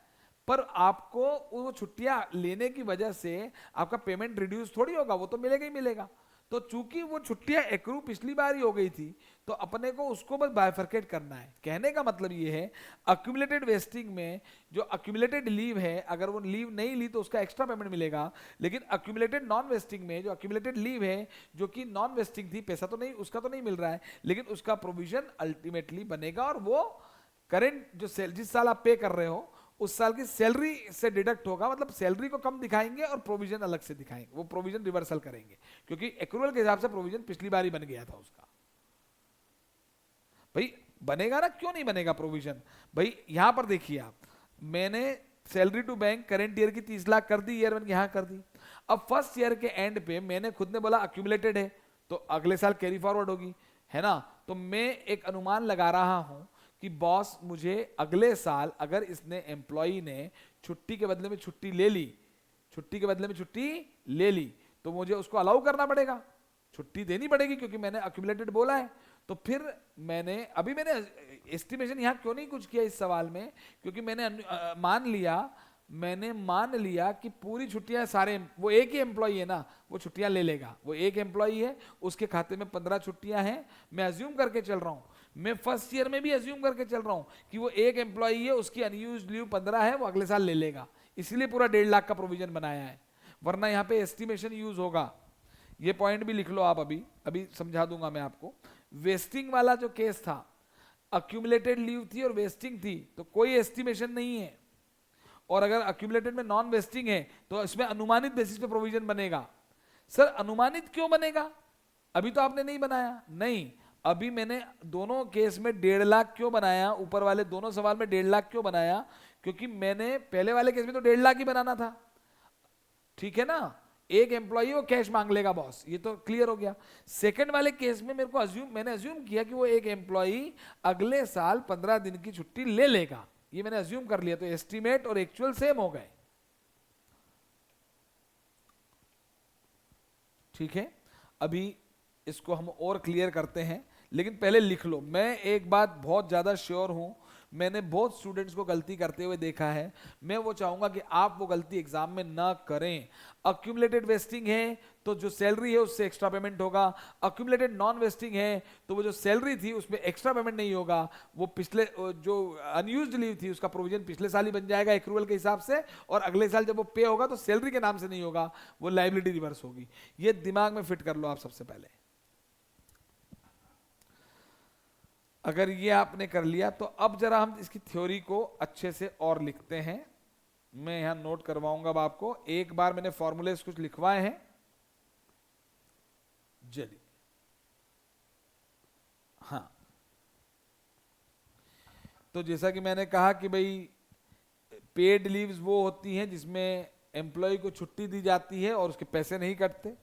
पर आपको वो छुट्टियां लेने की वजह से आपका पेमेंट रिड्यूस थोड़ी होगा, वो तो मिलेगा ही मिलेगा। तो चूंकि वो छुट्टियां एक्रू पिछली बार ही हो गई थी, तो अपने को उसको बस बाइफरकेट करना है। कहने का मतलब ये है, अक्यूमुलेटेड वेस्टिंग में जो अक्यूमुलेटेड लीव है, अगर वो लीव नहीं ली तो उसका एक्स्ट्रा पेमेंट मिलेगा, लेकिन अक्यूमुलेटेड नॉन वेस्टिंग में जो अक्यूमुलेटेड लीव है जो कि नॉन वेस्टिंग थी, पैसा तो नहीं, उसका तो नहीं मिल रहा है, लेकिन उसका प्रोविजन अल्टीमेटली बनेगा, और वो करेंट जो जिस साल आप पे कर रहे हो उस साल की सैलरी से डिडक्ट होगा, मतलब सैलरी को कम दिखाएंगे और प्रोविजन अलग से दिखाएंगे, वो प्रोविजन रिवर्सल करेंगे, क्योंकि एक्रूवल के हिसाब से प्रोविजन पिछली बार ही बन गया था उसका। भाई बनेगा ना, क्यों नहीं बनेगा प्रोविजन? भाई यहां पर देखिए आप, मैंने salary to bank current year की 30 लाख कर दी, ईयर वन यहां कर दी। अब फर्स्ट ईयर के एंड पे मैंने खुद ने बोला अक्यूमुलेटेड है तो अगले साल कैरी फॉरवर्ड होगी, है ना। तो मैं एक अनुमान लगा रहा हूं कि बॉस मुझे अगले साल अगर इसने एम्प्लॉई ने छुट्टी के बदले में छुट्टी ले ली, छुट्टी के बदले में छुट्टी ले ली, तो मुझे उसको अलाउ करना पड़ेगा, छुट्टी देनी पड़ेगी, क्योंकि मैंने अक्यूमुलेटेड बोला है। तो फिर मैंने एस्टिमेशन यहां क्यों नहीं कुछ किया इस सवाल में, क्योंकि मैंने मान लिया कि पूरी छुट्टियां सारे, वो एक ही एम्प्लॉई है ना, वो छुट्टियां ले लेगा, वो एक एम्प्लॉई है, उसके खाते में 15 छुट्टियां हैं, मैं अज्यूम करके चल रहा हूं, मैं फर्स्ट ईयर में भी अज्यूम करके चल रहा हूं कि वो एक एम्प्लॉई है, उसकी अनयूज्ड लीव 15 है, वो अगले साल ले लेगा, इसलिए पूरा 1.5 लाख का प्रोविजन बनाया है, वरना यहां पे एस्टिमेशन यूज होगा। ये पॉइंट भी लिख लो आप, अभी समझा दूंगा मैं आपको। वेस्टिंग वाला जो केस था, अक्यूमुलेटेड लीव थी और वेस्टिंग थी, तो कोई एस्टिमेशन नहीं है, और अगर अक्यूमुलेटेड में नॉन वेस्टिंग है तो इसमें अनुमानित बेसिस पे प्रोविजन बनेगा। सर अनुमानित क्यों बनेगा, अभी तो आपने नहीं बनाया? नहीं, अभी मैंने दोनों केस में 1.5 लाख क्यों बनाया, ऊपर वाले दोनों सवाल में 1.5 लाख क्यों बनाया, क्योंकि मैंने पहले वाले केस में तो 1.5 लाख ही बनाना था, ठीक है ना, एक एम्प्लॉई वो कैश मांग लेगा बॉस, ये तो क्लियर हो गया। सेकंड वाले केस में मैंने अज्यूम किया कि वो एक एम्प्लॉई अगले साल 15 दिन की छुट्टी ले लेगा, ये मैंने अज्यूम कर लिया, तो एस्टीमेट और एक्चुअल सेम हो गए, ठीक है। अभी इसको हम और क्लियर करते हैं, लेकिन पहले लिख लो। मैं एक बात बहुत ज्यादा श्योर हूं, मैंने बहुत स्टूडेंट्स को गलती करते हुए देखा है, मैं वो चाहूंगा कि आप वो गलती एग्जाम में ना करें। अक्यूमुलेटेड वेस्टिंग है तो जो सैलरी है उससे एक्स्ट्रा पेमेंट होगा, अक्यूमुलेटेड नॉन वेस्टिंग है तो वो जो सैलरी थी उसमें एक्स्ट्रा पेमेंट नहीं होगा, वो पिछले जो अनयूज्ड लीव थी उसका प्रोविजन पिछले साल ही बन जाएगा एक्रूवल के हिसाब से, और अगले साल जब वो पे होगा तो सैलरी के नाम से नहीं होगा, वो लायबिलिटी रिवर्स होगी। ये दिमाग में फिट कर लो आप सबसे पहले। अगर ये आपने कर लिया तो अब जरा हम इसकी थ्योरी को अच्छे से और लिखते हैं। मैं यहां नोट करवाऊंगा अब आपको, एक बार मैंने फॉर्मूले कुछ लिखवाए हैं, चलिए। हाँ, तो जैसा कि मैंने कहा कि भाई पेड लीव्स वो होती हैं जिसमें एम्प्लॉय को छुट्टी दी जाती है और उसके पैसे नहीं कटते,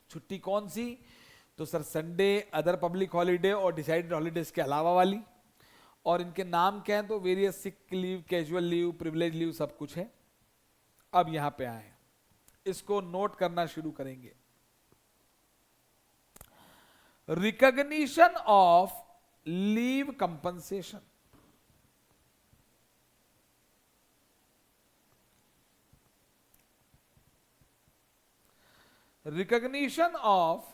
छुट्टी कौन सी? तो sir Sunday, other public holiday और डिसाइडेड हॉलीडेज के अलावा वाली। और इनके नाम क्या है? तो various sick leave, casual leave, privilege leave, सब कुछ है। अब यहां पे आए, इसको नोट करना शुरू करेंगे। Recognition of leave compensation. Recognition of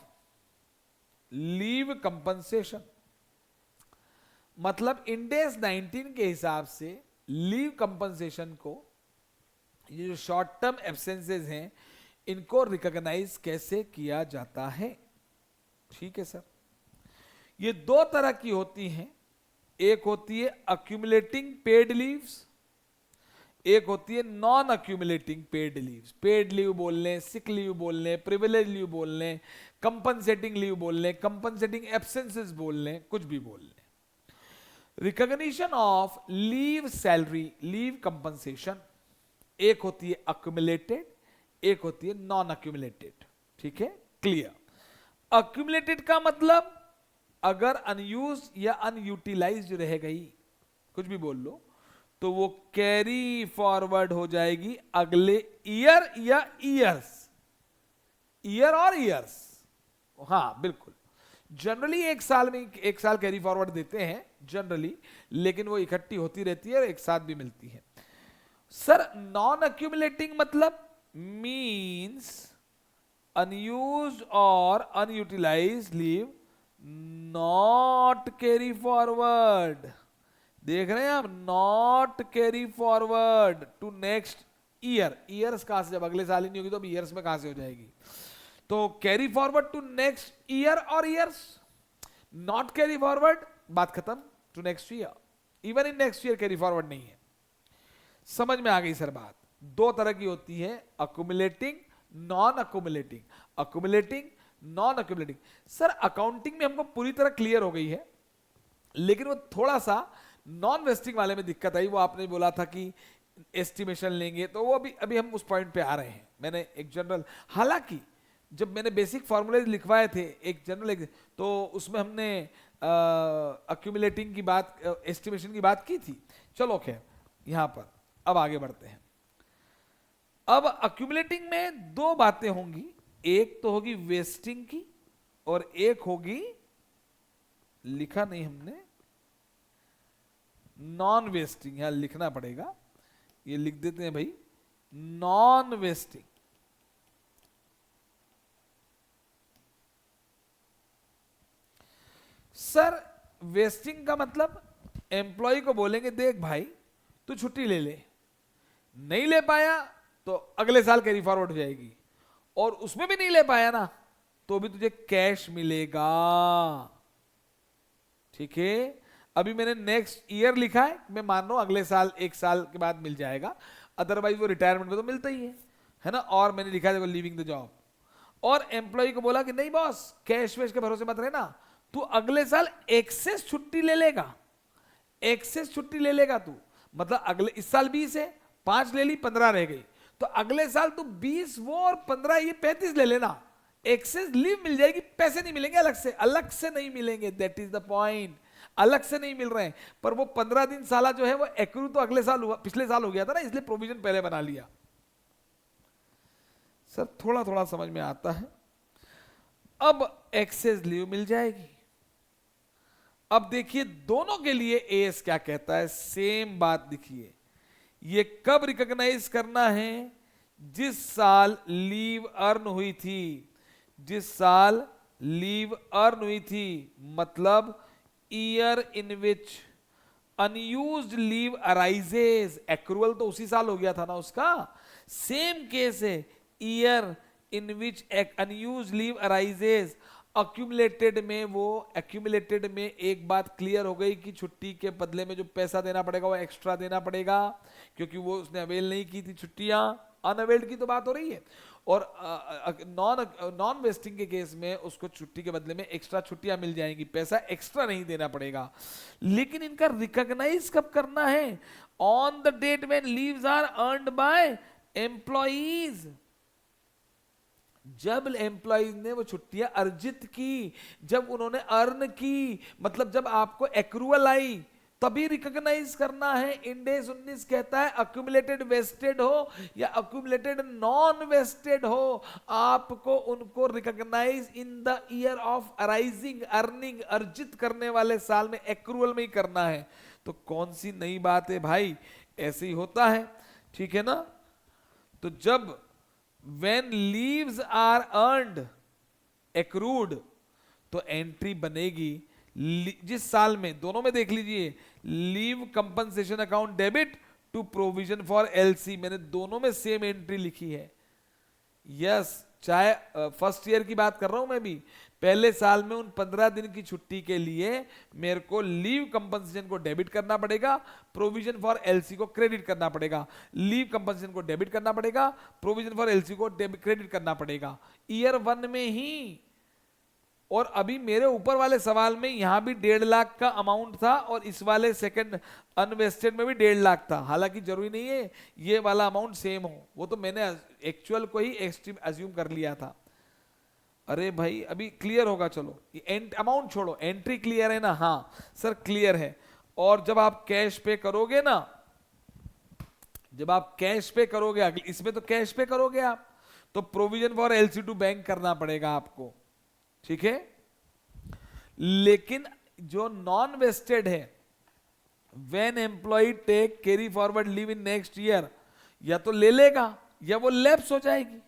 leave compensation मतलब इंडेस 19 के हिसाब से लीव कंपनसेशन को, ये जो शॉर्ट टर्म एब्सेंसेस हैं, इनको रिकॉग्नाइज कैसे किया जाता है। ठीक है सर, ये दो तरह की होती हैं। एक होती है अक्यूमुलेटिंग पेड लीव्स, एक होती है non accumulating paid leaves. Paid leave बोल लें, सिक लीव बोल लें, प्रिविलेज लीव बोल लें, कंपनसेटिंग लीव बोल लें, कंपनसेटिंग एब्सेंसेस बोल लें, कुछ भी बोल लें। Recognition of leave salary, leave compensation, एक होती है अक्यूमुलेटेड, एक होती है नॉन अक्यूमुलेटेड। ठीक है, क्लियर। अक्यूमुलेटेड का मतलब अगर अनयूज या अनयूटिलाइज रह गई, कुछ भी बोल लो, तो वो कैरी फॉरवर्ड हो जाएगी अगले ईयर या ईयर्स, ईयर और ईयर्स। हाँ बिल्कुल, जनरली एक साल में एक साल कैरी फॉरवर्ड देते हैं जनरली, लेकिन वो इकट्ठी होती रहती है और एक साथ भी मिलती है। सर नॉन अक्यूमुलेटिंग मतलब मींस अनयूज्ड और unutilised leave not carry forward. देख रहे हैं आप, not carry forward to next year. Years कहां से, जब अगले साल ही नहीं होगी तो अब ईयर्स में कहां से हो जाएगी? तो carry forward to next year और ईयर्स, नॉट कैरी फॉरवर्ड, बात खत्म, to next year. Even in next year carry forward नहीं है। समझ में आ गई सर बात? दो तरह की होती है, accumulating, non accumulating. Accumulating, non accumulating. Sir accounting में हमको पूरी तरह क्लियर हो गई है, लेकिन वो थोड़ा सा नॉन वेस्टिंग वाले में दिक्कत आई। वो आपने बोला था कि एस्टिमेशन लेंगे, तो वो अभी हम उस पॉइंट पे आ रहे हैं। मैंने एक जनरल, हालांकि जब मैंने बेसिक फॉर्मूले लिखवाए थे एक जनरल, तो उसमें हमने अक्यूमुलेटिंग की बात, एस्टिमेशन की बात की थी। चलो खैर, यहां पर अब आगे बढ़ते हैं। अब अक्यूमुलेटिंग में दो बातें होंगी, एक तो होगी वेस्टिंग की और एक होगी, लिखा नहीं हमने, नॉन वेस्टिंग। यहां लिखना पड़ेगा, ये लिख देते हैं भाई, नॉन वेस्टिंग। सर वेस्टिंग का मतलब एम्प्लॉय को बोलेंगे देख भाई तू छुट्टी ले ले, नहीं ले पाया तो अगले साल कैरी फॉरवर्ड हो जाएगी, और उसमें भी नहीं ले पाया ना तो भी तुझे कैश मिलेगा। ठीक है, अभी मैंने नेक्स्ट ईयर लिखा है, मैं मान रहा हूं अगले साल, एक साल के बाद मिल जाएगा, अदरवाइज वो रिटायरमेंट में तो मिलता ही है ना। और मैंने लिखा है लीविंग द जॉब, और एम्प्लॉय को बोला कि नहीं बॉस कैश वैश के भरोसे मत रहना, तू अगले साल एक्सेस छुट्टी ले लेगा, एक्सेस छुट्टी ले लेगा तू। मतलब अगले, इस साल 20 है, 5 ले ली, 15 रह गई, तो अगले साल तू 20 वो और 15 ये 35 ले लेना, एक्सेस लीव मिल जाएगी, पैसे नहीं मिलेंगे अलग से नहीं मिलेंगे। दैट इज द पॉइंट, अलग से नहीं मिल रहे हैं, पर वो 15 दिन साला जो है वो एक्रू तो अगले साल हुआ, पिछले साल हो गया था ना, इसलिए प्रोविजन पहले बना लिया। सर थोड़ा थोड़ा समझ में आता है। अब एक्सेस लीव मिल जाएगी। अब देखिए दोनों के लिए एएस क्या कहता है, सेम बात लिखिए। ये कब रिकॉग्नाइज करना है? जिस साल लीव अर्न हुई थी, जिस साल लीव अर्न हुई थी, मतलब year in which unused leave arises. Accrual तो उसी साल हो गया था ना उसका, सेम केस है, year in which unused leave arises. Accumulated में, वो अक्यूमुलेटेड में एक बात क्लियर हो गई कि छुट्टी के बदले में जो पैसा देना पड़ेगा वो एक्स्ट्रा देना पड़ेगा, क्योंकि वो उसने अवेल नहीं की थी छुट्टियां, अनअवेल्ड की तो बात हो रही है। और नॉन वेस्टिंग के केस में उसको छुट्टी के बदले में एक्स्ट्रा छुट्टियां मिल जाएंगी, पैसा एक्स्ट्रा नहीं देना पड़ेगा। लेकिन इनका रिकॉग्नाइज कब करना है? On the date when leaves are earned by employees. जब एम्प्लॉइज ने वो छुट्टियां अर्जित की, जब उन्होंने अर्न की, मतलब जब आपको एक्रूअल आई, तभी रिकॉग्नाइज करना है। इंडेस 19 कहता है अक्यूमुलेटेड वेस्टेड हो या अक्यूमुलेटेड नॉन वेस्टेड हो, आपको उनको recognise in the year of arising, earning, अर्जित करने वाले साल में, एक्रूअल में ही करना है। तो कौन सी नई बात है भाई, ऐसे ही होता है, ठीक है ना। तो जब when leaves are earned, accrued, तो एंट्री बनेगी जिस साल में, दोनों में देख लीजिए, leave compensation account debit to provision for LC, मैंने दोनों में सेम एंट्री लिखी है। यस, चाहे फर्स्ट ईयर की बात कर रहा हूं मैं भी, पहले साल में उन 15 दिन की छुट्टी के लिए मेरे को लीव कंपनसेशन को डेबिट करना पड़ेगा, प्रोविजन फॉर एलसी को क्रेडिट करना पड़ेगा। लीव कंपनसेशन को डेबिट करना पड़ेगा, प्रोविजन फॉर एलसी को क्रेडिट करना पड़ेगा ईयर 1 में ही। और अभी मेरे ऊपर वाले सवाल में यहां भी 1.5 लाख का अमाउंट था और इस वाले सेकंड अनवेस्टेड में भी 1.5 लाख था। हालांकि जरूरी नहीं है ये वाला अमाउंट सेम हो, वो तो मैंने एक्चुअल को ही एक्सट्रीम अज्यूम कर लिया था। अरे भाई अभी क्लियर होगा, चलो अमाउंट छोड़ो, एंट्री क्लियर है ना? हाँ सर क्लियर है। और जब आप कैश पे करोगे ना, जब आप कैश पे करोगे, इसमें तो कैश पे करोगे आप, तो provision for LC to bank करना पड़ेगा आपको, ठीक है। लेकिन जो नॉन वेस्टेड है, when employ take carry forward leave in next year, या तो ले लेगा या वो लैप्स हो जाएगी,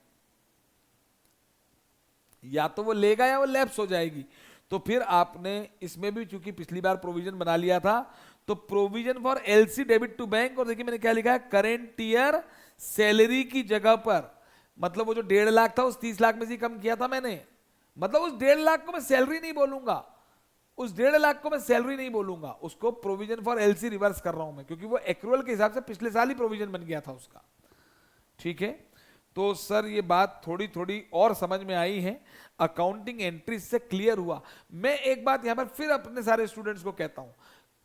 या तो वो लेगा या वो लैप्स हो जाएगी। तो फिर आपने इसमें भी चूंकि पिछली बार प्रोविजन बना लिया था, तो provision for LC debit to bank, और देखिए मैंने क्या लिखा है, करेंट ईयर सैलरी की जगह पर, मतलब वो जो 1.5 लाख था उस 30 लाख में से कम किया था मैंने, मतलब उस 1.5 लाख को मैं सैलरी नहीं बोलूंगा, उस 1.5 लाख को मैं सैलरी नहीं बोलूंगा, उसको प्रोविजन फॉर एलसी रिवर्स कर रहा हूं मैं, क्योंकि वो एक्रूअल के हिसाब से पिछले साल ही प्रोविजन बन गया था उसका, ठीक है। तो सर ये बात थोड़ी थोड़ी और समझ में आई है, अकाउंटिंग एंट्री से क्लियर हुआ। मैं एक बात यहां पर फिर अपने सारे स्टूडेंट्स को कहता हूं,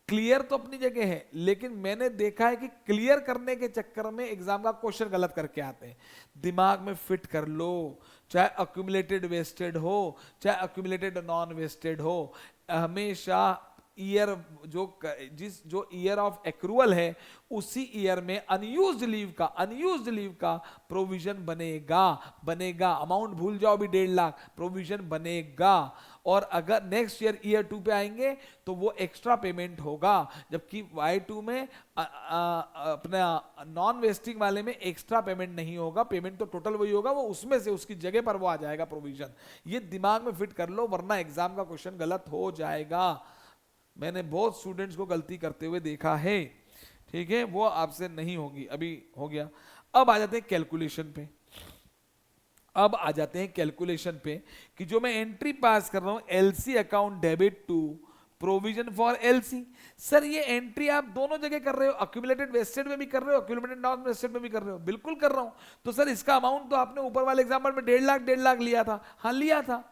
क्लियर तो अपनी जगह है, लेकिन मैंने देखा है कि क्लियर करने के चक्कर में एग्जाम का क्वेश्चन गलत करके आते हैं। दिमाग में फिट कर लो, चाहे अक्यूमुलेटेड वेस्टेड हो चाहे अक्यूमुलेटेड नॉन वेस्टेड हो, हमेशा ईयर जो ईयर ऑफ एक्रूअल है उसी ईयर में अनयूज्ड लीव का प्रोविजन बनेगा। अमाउंट भूल जाओ भी 1.5 लाख, प्रोविजन बनेगा। और अगर नेक्स्ट ईयर 2 पे आएंगे तो वो एक्स्ट्रा पेमेंट होगा, जबकि Y2 में अपना नॉन वेस्टिंग वाले में एक्स्ट्रा पेमेंट नहीं होगा, पेमेंट तो टोटल वही होगा, वो उसमें से उसकी जगह पर वो आ जाएगा प्रोविजन। ये दिमाग में फिट कर लो, वरना एग्जाम का क्वेश्चन गलत हो जाएगा। मैंने बहुत स्टूडेंट्स को गलती करते हुए देखा है, ठीक है, वो आपसे नहीं होगी, अभी हो गया। अब आ जाते हैं कैलकुलेशन पे, कि जो मैं एंट्री पास कर रहा हूं LC account debit to provision for LC, sir ये एंट्री आप दोनों जगह कर रहे हो, अक्यूमुलेटेड वेस्टेड में भी कर रहे हो, अक्यूमुलेटेड नॉन वेस्टेड में भी कर रहे हो। बिल्कुल कर रहा हूं। तो सर इसका अमाउंट तो आपने ऊपर वाले एग्जाम्पल में 1.5 लाख लिया था, हाँ लिया था,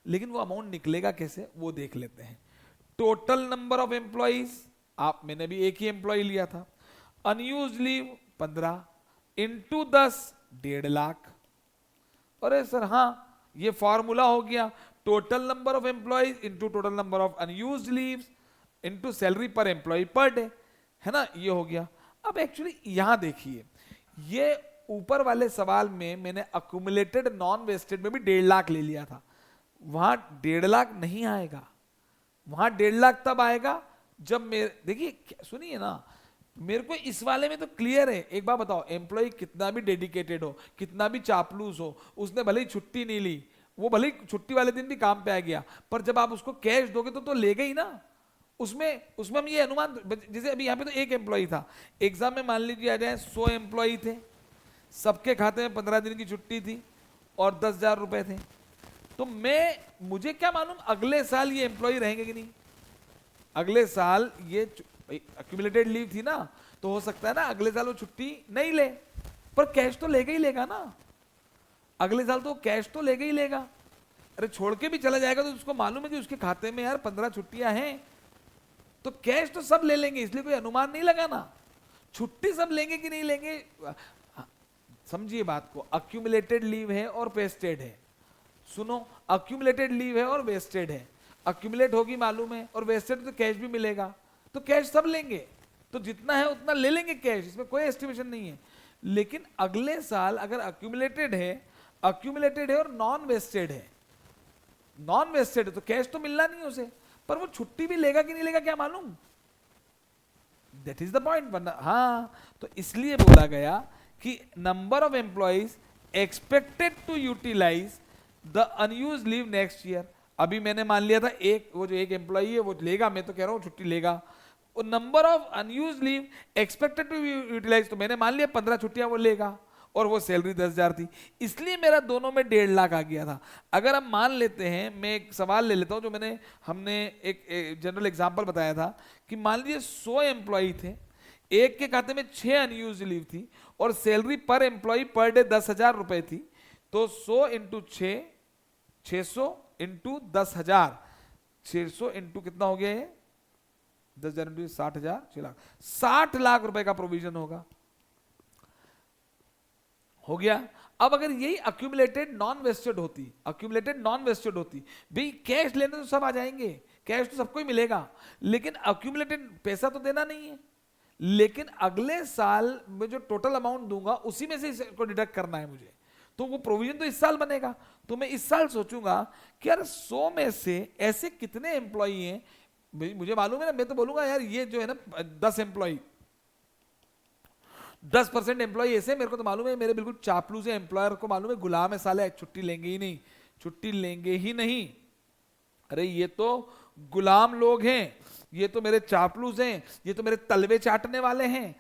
लेकिन वो अमाउंट निकलेगा कैसे वो देख लेते हैं। टोटल नंबर ऑफ एम्प्लॉइज, मैंने भी एक ही एम्प्लॉय लिया था, अनयूज्ड लीव 15 इंटू 10 1.5 लाख। अरे सर हाँ ये फॉर्मूला हो गया, total number of employees into total number of unused leaves into salary पर एम्प्लॉय पर डे, है ना, ये हो गया। अब एक्चुअली यहां देखिए, ये ऊपर वाले सवाल में मैंने अक्यूमुलेटेड नॉन वेस्टेड में भी 1.5 लाख ले लिया था, वहां 1.5 लाख नहीं आएगा, वहां 1.5 लाख तब आएगा जब मेरे, देखिए सुनिए ना, मेरे को इस वाले में तो क्लियर है। एक बात बताओ, एम्प्लॉय कितना भी डेडिकेटेड हो, कितना भी चापलूस हो, उसने भले ही छुट्टी नहीं ली, वो भले ही छुट्टी वाले दिन भी काम पे आ गया, पर जब आप उसको कैश दोगे तो लेगा ही ना। उसमें हम ये अनुमान, जैसे अभी यहाँ पे तो एक एम्प्लॉय था, एग्जाम में मान लीजिए आ जाए 100 एम्प्लॉय थे, सबके खाते में 15 दिन की छुट्टी थी और 10,000 रुपए थे, तो मुझे क्या मालूम अगले साल ये एम्प्लॉय रहेंगे कि नहीं। अगले साल ये एक्यूमुलेटेड लीव थी ना, तो हो सकता है ना अगले साल वो छुट्टी नहीं ले, पर कैश तो लेगा ही लेगा ना, अगले साल तो कैश तो लेगा ही लेगा। अरे छोड़ के भी चला जाएगा तो उसको मालूम है कि उसके खाते में यार 15 छुट्टियां हैं, तो कैश तो सब ले लेंगे, इसलिए कोई अनुमान नहीं लगाना। छुट्टी सब लेंगे कि नहीं लेंगे, समझिए बात को, अक्यूमुलेटेड लीव है और पेस्टेड है, सुनो, अक्यूमुलेटेड लीव है और वेस्टेड है, अक्यूमुलेट होगी मालूम है, और वेस्टेड तो कैश भी मिलेगा, तो कैश सब लेंगे, तो जितना है उतना ले लेंगे कैश, इसमें कोई एस्टिमेशन नहीं है। लेकिन अगले साल अगर अक्यूमुलेटेड है और नॉन वेस्टेड है, नॉन वेस्टेड है तो कैश तो मिलना नहीं उसे, पर वो छुट्टी भी लेगा कि नहीं लेगा क्या मालूम, दैट इज द पॉइंट। वरना हाँ, तो इसलिए बोला गया कि number of employees expected to utilise the unused leave next year. अभी मैंने मान लिया था वो जो एक एम्प्लॉई है वो लेगा, मैं तो कह रहा हूं छुट्टी लेगा, और number of unused leave expected to utilise, तो मैंने मान लिया 15 छुट्टियां वो लेगा, और वो सैलरी 10,000 थी, इसलिए मेरा दोनों में 1.5 लाख आ गया था। अगर हम मान लेते हैं, मैं एक सवाल ले लेता हूं जो हमने एक जनरल एग्जांपल बताया था कि मान लीजिए 100 एम्प्लॉई थे, एक के खाते में 6 अनयूज लीव थी, और सैलरी पर एम्प्लॉई पर डे 10,000 रुपए थी, तो 100 इंटू 6, 600 इंटू 10,000, 600 इंटू कितना हो गया ये 10,000 इंटू 60,000, 6 लाख, 60 लाख रुपए का प्रोविजन हो गया। अब अगर यही अक्यूमुलेटेड नॉन वेस्टेड होती, भाई कैश लेने तो सब आ जाएंगे, कैश तो सबको ही मिलेगा, लेकिन अक्यूमुलेटेड पैसा तो देना नहीं है, लेकिन अगले साल में जो टोटल अमाउंट दूंगा उसी में से इसको डिडक्ट करना है मुझे, तो वो प्रोविजन तो इस साल बनेगा, तो मैं इस साल सोचूंगा कि यार 100 में से ऐसे कितने एम्प्लॉई हैं, मुझे मालूम है ना, मैं तो बोलूंगा यार ये जो है ना 10 एम्प्लॉई, 10% एम्प्लॉई ऐसे, मेरे को तो मालूम है, मेरे बिल्कुल चापलूस है, एम्प्लॉयर को मालूम है गुलाम है साले, छुट्टी लेंगे ही नहीं, अरे ये तो गुलाम लोग हैं, ये तो मेरे चापलूस हैं, ये तो मेरे तलवे चाटने वाले हैं,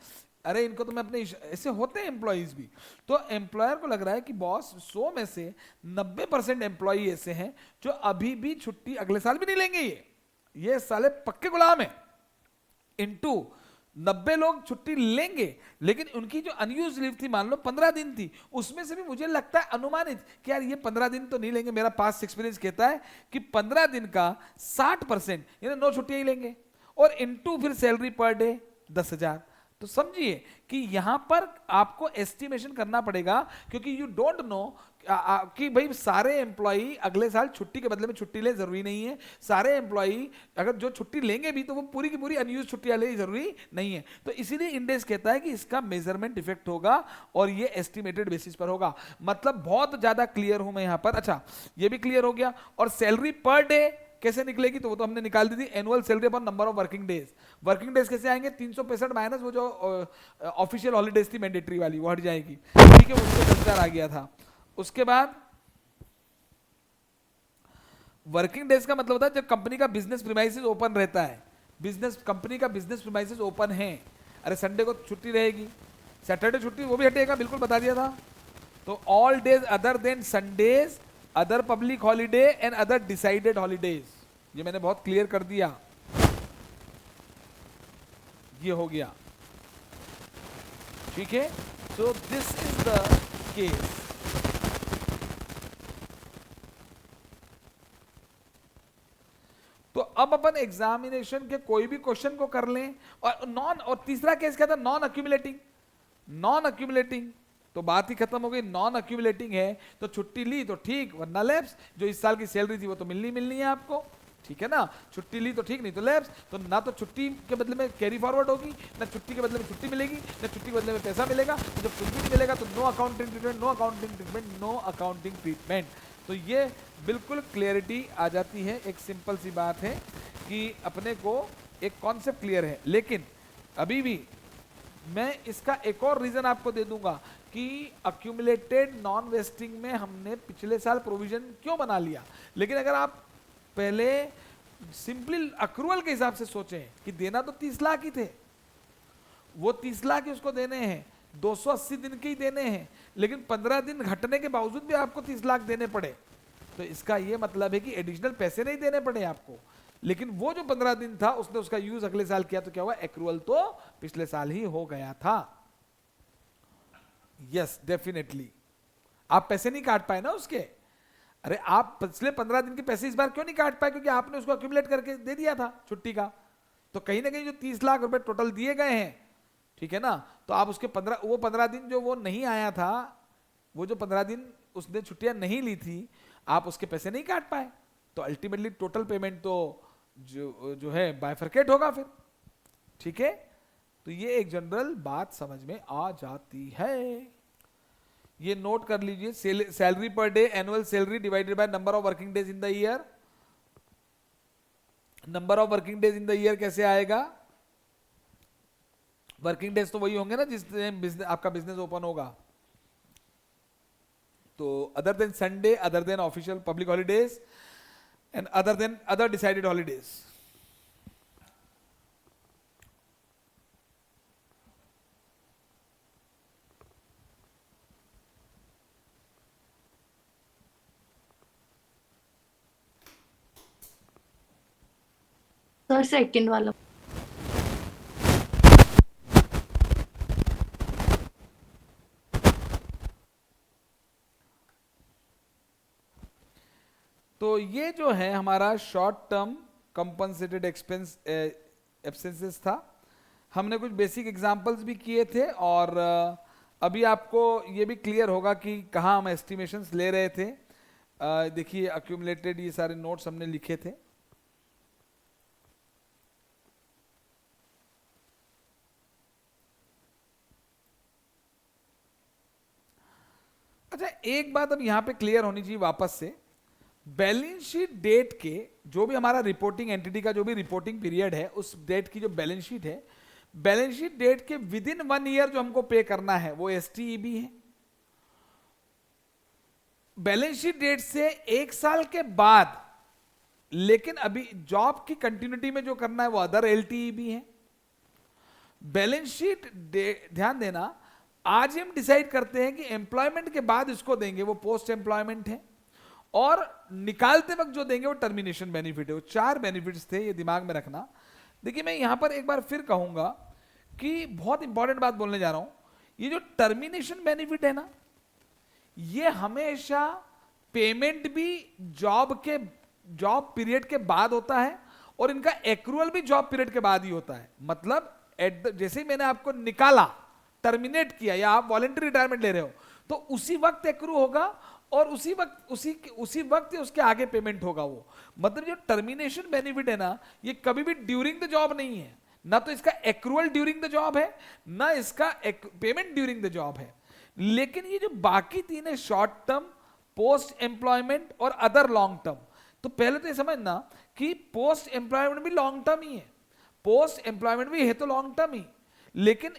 अरे इनको तो मैं अपने ऐसे होते हैं एम्प्लॉइज भी। तो एम्प्लॉयर को लग रहा है कि बॉस 100 में से 90% एम्प्लॉई ऐसे हैं जो अभी भी छुट्टी अगले साल भी नहीं लेंगे, ये साले पक्के गुलाम है, इनटू 90 लोग छुट्टी लेंगे, लेकिन उनकी जो अनयूज लीव थी मान लो 15 दिन थी, उसमें से भी मुझे लगता है अनुमानित कि यार ये 15 दिन तो नहीं लेंगे, मेरा पास्ट एक्सपीरियंस कहता है कि 15 दिन का 60% यानी 9 छुट्टियां ही लेंगे, और इनटू फिर सैलरी पर डे 10,000। तो समझिए कि यहां पर आपको एस्टिमेशन करना पड़ेगा, क्योंकि यू डोंट नो कि भाई सारे एम्प्लॉई अगले साल छुट्टी के बदले में छुट्टी ले, जरूरी नहीं है, सारे एम्प्लॉई अगर जो छुट्टी लेंगे भी तो वो पूरी की पूरी अनयूज छुट्टियां ले, जरूरी नहीं है। तो इसीलिए इंडेक्स कहता है कि इसका मेजरमेंट इफेक्ट होगा और ये एस्टिमेटेड बेसिस पर होगा। मतलब बहुत ज्यादा क्लियर हूं मैं यहां पर। अच्छा, ये भी क्लियर हो गया। और सैलरी पर डे कैसे निकलेगी, तो वो तो हमने निकाल दी थी, annual salary upon number of working days. Working days कैसे आएंगे, 365 माइनस वो जो ऑफिशियल हॉलीडेज थी मैंडेटरी वाली, वो हट जाएगी, ठीक है, उसको 10,000 आ गया था। उसके बाद वर्किंग डेज का मतलब होता है जब कंपनी का बिजनेस प्रीमाइसेस ओपन रहता है, कंपनी का बिजनेस प्रीमाइसेस ओपन है, अरे संडे को छुट्टी रहेगी, सैटरडे छुट्टी वो भी हटेगा, बिल्कुल बता दिया था। तो all days other than Sundays, other public holiday and other decided holidays, ये मैंने बहुत क्लियर कर दिया, ये हो गया, ठीक है। So this is the case. तो अब अपन एग्जामिनेशन के कोई भी क्वेश्चन को कर लें, और तीसरा केस क्या था, नॉन अक्यूमुलेटिंग, तो बात ही खत्म हो गई। नॉन अक्यूमुलेटिंग है तो छुट्टी ली तो ठीक, वरना लैप्स, जो इस साल की सैलरी थी वो तो मिलनी है आपको, ठीक है ना, छुट्टी ली तो ठीक, नहीं तो लैप्स। तो ना तो छुट्टी के बदले में कैरी फॉरवर्ड होगी, ना छुट्टी के बदले में छुट्टी मिलेगी, ना छुट्टी के बदले में पैसा मिलेगा। तो जब कुछ भी नहीं मिलेगा तो नो अकाउंटिंग ट्रीटमेंट। तो ये बिल्कुल क्लियरिटी आ जाती है। एक सिंपल सी बात है कि अपने को एक कॉन्सेप्ट क्लियर है। लेकिन अभी भी मैं इसका एक और रीजन आपको दे दूंगा कि अक्यूमुलेटेड नॉन वेस्टिंग में हमने पिछले साल प्रोविजन क्यों बना लिया। लेकिन अगर आप पहले सिंपली अक्रूवल के हिसाब से सोचें कि देना तो 30 लाख ही थे, वो 30 लाख ही उसको देने हैं, 280 दिन के ही देने हैं, लेकिन 15 दिन घटने के बावजूद भी आपको 30 लाख देने पड़े, तो इसका ये मतलब है कि एडिशनल पैसे नहीं देने पड़े आपको। लेकिन वो जो 15 दिन था उसने उसका यूज अगले साल किया, तो क्या हुआ, एक्रूवल तो पिछले साल ही हो गया था। यस डेफिनेटली, आप पैसे नहीं काट पाए ना उसके। अरे आप पिछले 15 दिन के पैसे इस बार क्यों नहीं काट पाए, क्योंकि आपने उसको अक्यूमुलेट करके दे दिया था छुट्टी का। तो कहीं ना कहीं जो 30 लाख रुपए टोटल दिए गए हैं, ठीक है ना, तो आप उसके 15 दिन जो वो नहीं आया था, वो जो 15 दिन उसने छुट्टियां नहीं ली थी, आप उसके पैसे नहीं काट पाए, तो अल्टीमेटली टोटल पेमेंट तो जो है बाइफरकेट होगा फिर। ठीक है, तो ये एक जनरल बात समझ में आ जाती है, ये नोट कर लीजिए। Salary per day, annual salary divided by number of working days in the year. Number of working days in the year कैसे आएगा? वर्किंग डेज तो वही होंगे ना जिस दिन आपका बिजनेस ओपन होगा। तो other than Sunday, other than official public holidays and other than other decided holidays. Sir second वाला। तो ये जो है हमारा शॉर्ट टर्म कंपनसेटेड एक्सपेंस एब्सेंसेस था। हमने कुछ बेसिक एग्जांपल्स भी किए थे, और अभी आपको ये भी क्लियर होगा कि कहाँ हम एस्टिमेशंस ले रहे थे। देखिए अक्यूमुलेटेड ये सारे नोट्स हमने लिखे थे। अच्छा, एक बात अब यहाँ पे क्लियर होनी चाहिए वापस से। बैलेंस शीट डेट के जो भी हमारा रिपोर्टिंग एंटिटी का जो भी रिपोर्टिंग पीरियड है, उस डेट की जो बैलेंस शीट है, बैलेंस शीट डेट के विद इन 1 ईयर जो हमको पे करना है वो एसटीईबी है। बैलेंस शीट डेट से 1 साल के बाद लेकिन अभी जॉब की कंटिन्यूटी में जो करना है वो अदर एलटीईबी है। बैलेंस शीट ध्यान देना, आज हम डिसाइड करते हैं कि एम्प्लॉयमेंट के बाद इसको देंगे, वो पोस्ट एम्प्लॉयमेंट है, और निकालते वक्त जो देंगे वो टर्मिनेशन बेनिफिट है। वो 4 बेनिफिट्स थे, ये दिमाग में रखना। देखिए मैं यहां पर एक बार फिर कहूंगा कि बहुत इंपॉर्टेंट बात बोलने जा रहा हूं। ये जो टर्मिनेशन बेनिफिट है ना, ये हमेशा पेमेंट भी जॉब पीरियड के बाद होता है, और इनका एक्रूअल भी जॉब पीरियड के बाद ही होता है। मतलब जैसे ही मैंने आपको निकाला, टर्मिनेट किया, या आप वॉलंटरी रिटायरमेंट ले रहे हो, तो उसी वक्त एक्रू होगा, और उसी वक्त ही उसके आगे पेमेंट होगा। वो मतलब जो टर्मिनेशन बेनिफिट है ना, ये कभी भी ड्यूरिंग द जॉब नहीं है, ना तो इसका एक्रूअल ड्यूरिंग द जॉब है, ना इसका पेमेंट ड्यूरिंग द जॉब है। लेकिन ये जो बाकी 3 है, शॉर्ट टर्म, पोस्ट एम्प्लॉयमेंट और अदर लॉन्ग टर्म, तो पहले तो ये समझना कि पोस्ट एम्प्लॉयमेंट भी लॉन्ग टर्म ही है, पोस्ट एम्प्लॉयमेंट भी है तो लॉन्ग टर्म ही। लेकिन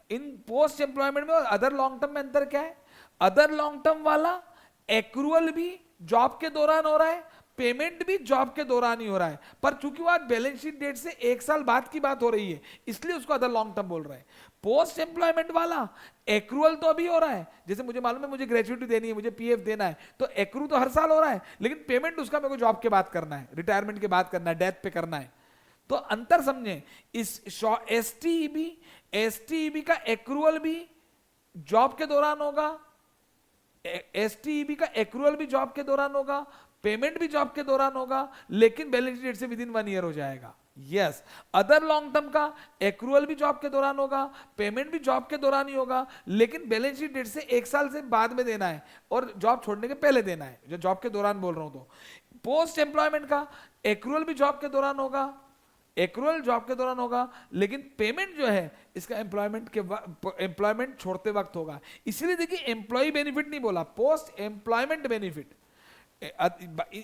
इन पोस्ट एम्प्लॉयमेंट में और अदर लॉन्ग टर्म में अंतर क्या है? अदर लॉन्ग टर्म वाला एक्रूअल भी जॉब के दौरान हो रहा है, पेमेंट भी जॉब के दौरान ही हो रहा है, पर चूंकि वो आज बैलेंस शीट डेट से 1 साल बाद की बात हो रही है, इसलिए उसको अदर लॉन्ग टर्म बोल रहे हैं। पोस्ट एम्प्लॉयमेंट वाला एक्रूअल तो अभी हो रहा है, जैसे मुझे मालूम है मुझे ग्रेच्युटी देनी है, मुझे पीएफ देना है, तो एक्रू तो हर साल हो रहा है, लेकिन पेमेंट उसका मेरे को जॉब के बाद करना है, रिटायरमेंट के बाद करना है, डेथ पे करना है। तो अंतर समझें, इस एसटीईबी का एक्रूअल भी जॉब के दौरान होगा, एसटीईबी का एक्रूअल भी जॉब के दौरान होगा, पेमेंट भी जॉब के दौरान होगा, लेकिन बैलेंस डेट से विद इन 1 ईयर हो जाएगा। यस, अदर लॉन्ग टर्म का एक्रूअल भी जॉब के दौरान होगा, पेमेंट भी जॉब के दौरान ही होगा, लेकिन बैलेंस शीट डेट से 1 साल से बाद में देना है, और जॉब छोड़ने के पहले देना है, जो जॉब के दौरान बोल रहा हूं। तो पोस्ट एम्प्लॉयमेंट का एक्रूअल भी जॉब के दौरान होगा, एक्रूअल जॉब के दौरान होगा, लेकिन पेमेंट जो है इसका एम्प्लॉयमेंट छोड़ते वक्त होगा। इसलिए देखिए एम्प्लॉय बेनिफिट नहीं बोला, पोस्ट एम्प्लॉयमेंट बेनिफिट।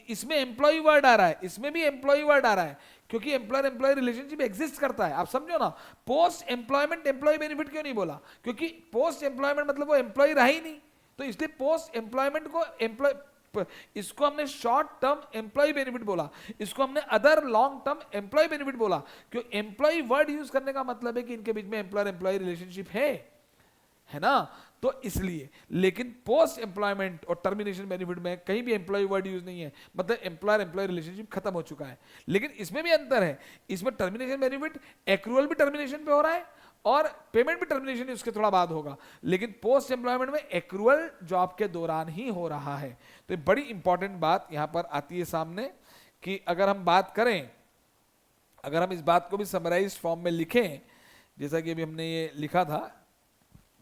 इसमें एम्प्लॉय वर्ड आ रहा है, इसमें भी एम्प्लॉय वर्ड आ रहा है, क्योंकि एम्प्लॉयर एम्प्लॉय रिलेशनशिप एग्जिस्ट करता है। आप समझो ना, पोस्ट एम्प्लॉयमेंट एम्प्लॉय बेनिफिट क्यों नहीं बोला? क्योंकि पोस्ट एम्प्लॉयमेंट मतलब वो एम्प्लॉय रहा ही नहीं, तो इसलिए पोस्ट एम्प्लॉयमेंट को इसको हमने शॉर्ट टर्म एम्प्लॉय बेनिफिट बोला, इसको हमने other long term employ benefit बोला। क्यों एम्प्लॉय वर्ड यूज करने का मतलब है कि इनके बीच में एम्प्लॉयर एम्प्लॉय रिलेशनशिप है ना, तो इसलिए। लेकिन पोस्ट एम्प्लॉयमेंट और टर्मिनेशन बेनिफिट में कहीं भी एम्प्लॉय वर्ड यूज नहीं है, मतलब एम्प्लॉयर एम्प्लॉय रिलेशनशिप खत्म हो चुका है। लेकिन इसमें भी अंतर है, इसमें टर्मिनेशन बेनिफिट एक्रूअल भी टर्मिनेशन पे हो रहा है, और पेमेंट भी टर्मिनेशन उसके थोड़ा बाद होगा, लेकिन पोस्ट एम्प्लॉयमेंट में एक्रूअल जॉब के दौरान ही हो रहा है। तो ये बड़ी इंपॉर्टेंट बात यहां पर आती है सामने, कि अगर हम बात करें, अगर हम इस बात को भी समराइज फॉर्म में लिखें, जैसा कि अभी हमने ये लिखा था,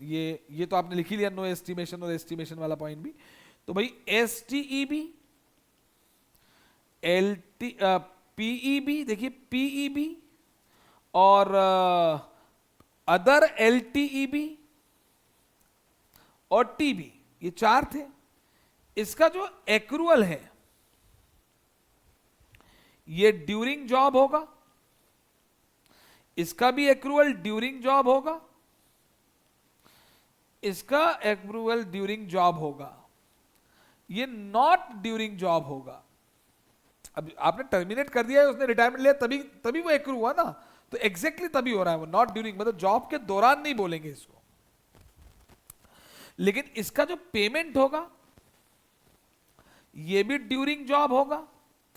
ये तो आपने लिख ही लिया, नो एस्टिमेशन और एस्टिमेशन वाला पॉइंट भी। तो भाई एसटीईबी पीईबी, देखिए पीईबी और अदर एलटीईबी और टीबी, ये 4 थे। इसका जो एक्रूअल है ये ड्यूरिंग जॉब होगा, इसका भी एक्रूअल ड्यूरिंग जॉब होगा, इसका एक्रूअल ड्यूरिंग जॉब होगा, ये नॉट ड्यूरिंग जॉब होगा। अब आपने टर्मिनेट कर दिया है, उसने रिटायरमेंट लिया, तभी तभी वो एक्रू हुआ ना, तो एग्जैक्टली तभी हो रहा है वो, नॉट ड्यूरिंग, मतलब जॉब के दौरान नहीं बोलेंगे इसको। लेकिन इसका जो पेमेंट होगा ये भी ड्यूरिंग जॉब होगा,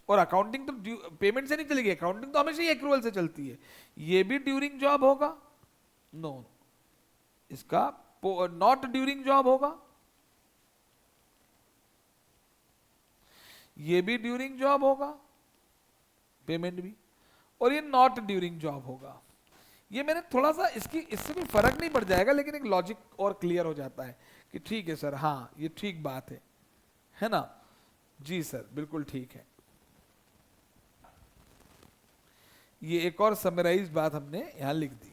और अकाउंटिंग तो पेमेंट से नहीं चलेगी, अकाउंटिंग तो हमेशा ही एक्रूअल से चलती है, ये भी ड्यूरिंग जॉब होगा। नो, इसका नॉट ड्यूरिंग जॉब होगा, ये भी ड्यूरिंग जॉब होगा, पेमेंट भी, और ये नॉट ड्यूरिंग जॉब होगा। ये मैंने थोड़ा सा इससे भी फर्क नहीं पड़ जाएगा, लेकिन एक लॉजिक और क्लियर हो जाता है कि ठीक है सर, हाँ ये ठीक बात है ना? जी सर, बिल्कुल ठीक है। ये एक और समराइज बात हमने यहां लिख दी।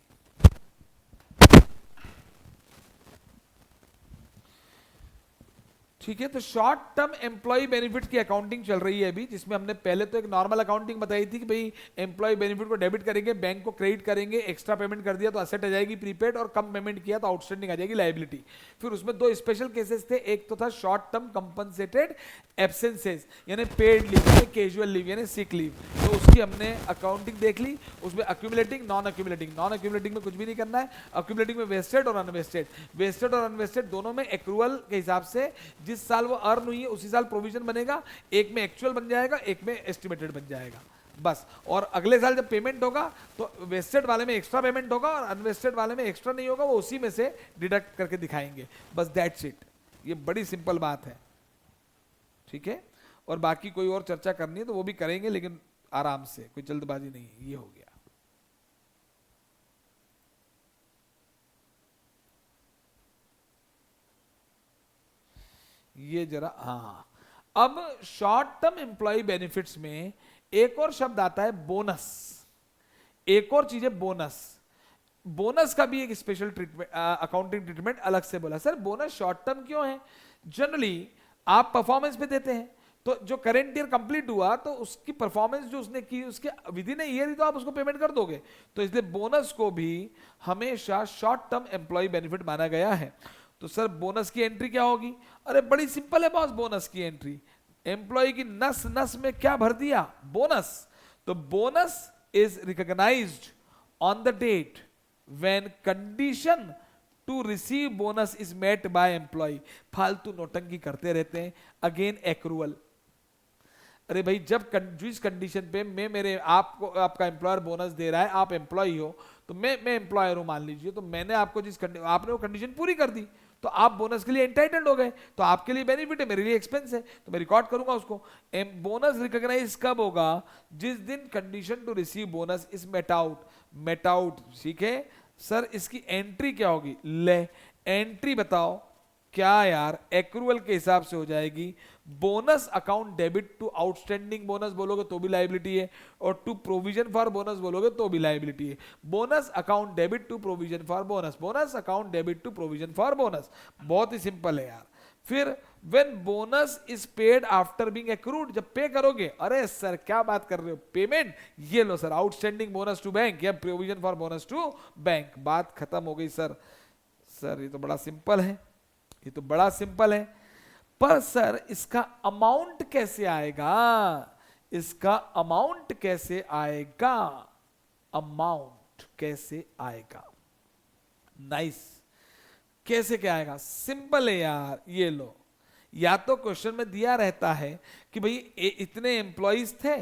ठीक है, तो शॉर्ट टर्म एम्प्लॉय बेनिफिट की अकाउंटिंग चल रही है अभी, जिसमें हमने पहले तो एक नॉर्मल अकाउंटिंग बताई थी कि भाई एम्प्लॉय बेनिफिट को डेबिट करेंगे, बैंक को क्रेडिट करेंगे, एक्स्ट्रा पेमेंट कर दिया तो असेट आ जाएगी प्रीपेड, और कम पेमेंट किया तो आउटस्टैंडिंग आ जाएगी लायबिलिटी। फिर उसमें 2 स्पेशल केसेस थे, एक तो था शॉर्ट टर्म कंपनसेटेड एब्सेंसेस यानी पेड लीव यानी कैजुअल लीव यानी सिक लीव, तो उसकी हमने अकाउंटिंग देख ली। उसमें accumulating, non accumulating, non accumulating में कुछ भी नहीं करना है, अक्यूमुलेटिंग में वेस्टेड और अनवेस्टेड, वेस्टेड और अनवेस्टेड दोनों में एक्रूअल के हिसाब से जिस साल वो अर्न हुई है उसी साल प्रोविजन बनेगा, एक में एक्चुअल बन जाएगा, एक में एस्टिमेटेड बन जाएगा बस। और अगले साल जब पेमेंट होगा तो वेस्टेड वाले में एक्स्ट्रा पेमेंट होगा और अनवेस्टेड वाले में एक्स्ट्रा नहीं होगा, वो उसी में से डिडक्ट करके दिखाएंगे, बस दैट्स इट। ये बड़ी सिंपल बात है, ठीक है। और बाकी कोई और चर्चा करनी है तो वो भी करेंगे, लेकिन आराम से, कोई जल्दबाजी नहीं है। ये हो गया। ये जरा, हाँ, अब शॉर्ट टर्म एम्प्लॉय बेनिफिट्स में एक और शब्द आता है बोनस। एक और चीज है बोनस। बोनस का भी एक स्पेशल ट्रीटमेंट, अकाउंटिंग ट्रीटमेंट अलग से बोला। सर बोनस शॉर्ट टर्म क्यों है? जनरली आप परफॉर्मेंस पे देते हैं, तो जो करेंट ईयर कंप्लीट हुआ तो उसकी परफॉर्मेंस जो उसने की उसके विद इन ईयर ही तो आप उसको पेमेंट कर दोगे, तो इसलिए बोनस को भी हमेशा शॉर्ट टर्म एम्प्लॉय बेनिफिट माना गया है। तो सर बोनस की एंट्री क्या होगी? अरे बड़ी सिंपल है बॉस, बोनस की एंट्री एम्प्लॉय की नस नस में क्या भर दिया? बोनस। तो bonus is recognised on the date when condition to receive bonus is met by employ. फालतू नोटंकी करते रहते हैं। Again accrual. अरे भाई जब जिस कंडीशन पे मैं मेरे आपको आपका एम्प्लॉयर बोनस दे रहा है, आप एम्प्लॉय हो, तो मैं एम्प्लॉयर हूं मान लीजिए, तो मैंने आपको आपने वो कंडीशन पूरी कर दी तो आप बोनस के लिए एंटाइटल्ड हो गए, तो आपके लिए बेनिफिट है, मेरे लिए एक्सपेंस है, तो मैं रिकॉर्ड करूंगा उसको। बोनस रिकॉग्नाइज कब होगा? जिस दिन condition to receive bonus is met out. Met out, ठीक है सर। इसकी एंट्री क्या होगी? ले एंट्री बताओ क्या यार? एक्रूअल के हिसाब से हो जाएगी। Bonus account debit to outstanding bonus बोलोगे तो भी लायबिलिटी है, और टू प्रोविजन फॉर बोनस बोलोगे तो भी लायबिलिटी है। Bonus account debit to provision for bonus, bonus account debit to provision for bonus. बहुत ही सिंपल है यार। फिर when bonus is paid after being accrued, जब पे करोगे, अरे सर क्या बात कर रहे हो, पेमेंट ये लो sir, outstanding bonus to bank या provision for bonus to bank, बात खत्म हो गई सर। सर ये तो बड़ा सिंपल है, ये तो बड़ा सिंपल है, पर सर इसका अमाउंट कैसे आएगा? इसका अमाउंट कैसे आएगा? अमाउंट कैसे आएगा? नाइस। कैसे क्या आएगा? सिंपल है यार, ये लो। या तो क्वेश्चन में दिया रहता है कि भाई इतने एम्प्लॉइज थे,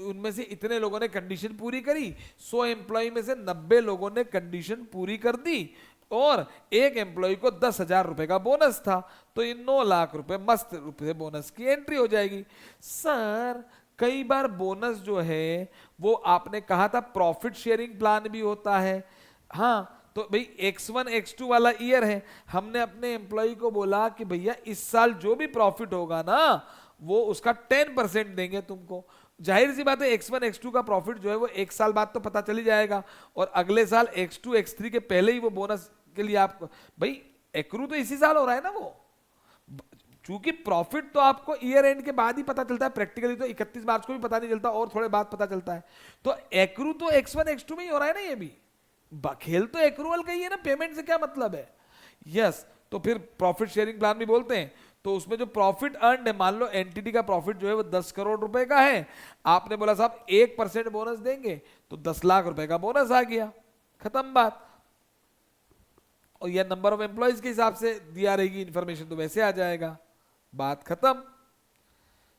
उनमें से इतने लोगों ने कंडीशन पूरी करी, 100 एम्प्लॉय में से 90 लोगों ने कंडीशन पूरी कर दी, और एक एम्प्लॉय को 10,000 रुपए का बोनस था, तो ये 9 लाख रुपए मस्त रुपए बोनस की एंट्री हो जाएगी। सर कई बार बोनस जो है वो आपने कहा था प्रॉफिट शेयरिंग प्लान भी होता है। हाँ, तो भाई X1 X2 वाला ईयर है, हमने अपने एम्प्लॉय को बोला कि भैया इस साल जो भी प्रॉफिट होगा ना वो उसका 10% देंगे तुमको। जाहिर सी बात है X1 X2 का प्रॉफिट जो है वो एक साल बाद तो पता चल ही जाएगा, और अगले साल X2 X3 के पहले ही वो बोनस के लिए आपको, भाई एक्रू तो इसी साल हो रहा है ना वो, चूंकि प्रॉफिट तो आपको ईयर एंड के बाद ही पता चलता है, प्रैक्टिकली तो 31 मार्च को भी पता नहीं चलता और थोड़े बाद पता चलता है। तो एक्रू तो X1 X2 में ही हो रहा है ना, ये भी खेल तो एक्रूअल का ही है ना, पेमेंट से क्या मतलब है। यस, तो फिर प्रॉफिट शेयरिंग प्लान भी बोलते हैं। तो उसमें जो प्रॉफिट अर्न है, मान लो एंटिटी का प्रॉफिट जो है वो 10 करोड़ रुपए का है, आपने बोला साहब 1% बोनस देंगे तो 10 लाख रुपए का बोनस आ गया, खत्म बात। और यह नंबर ऑफ एम्प्लॉयज के हिसाब से दिया रहेगी इंफॉर्मेशन, तो वैसे आ जाएगा, बात खत्म।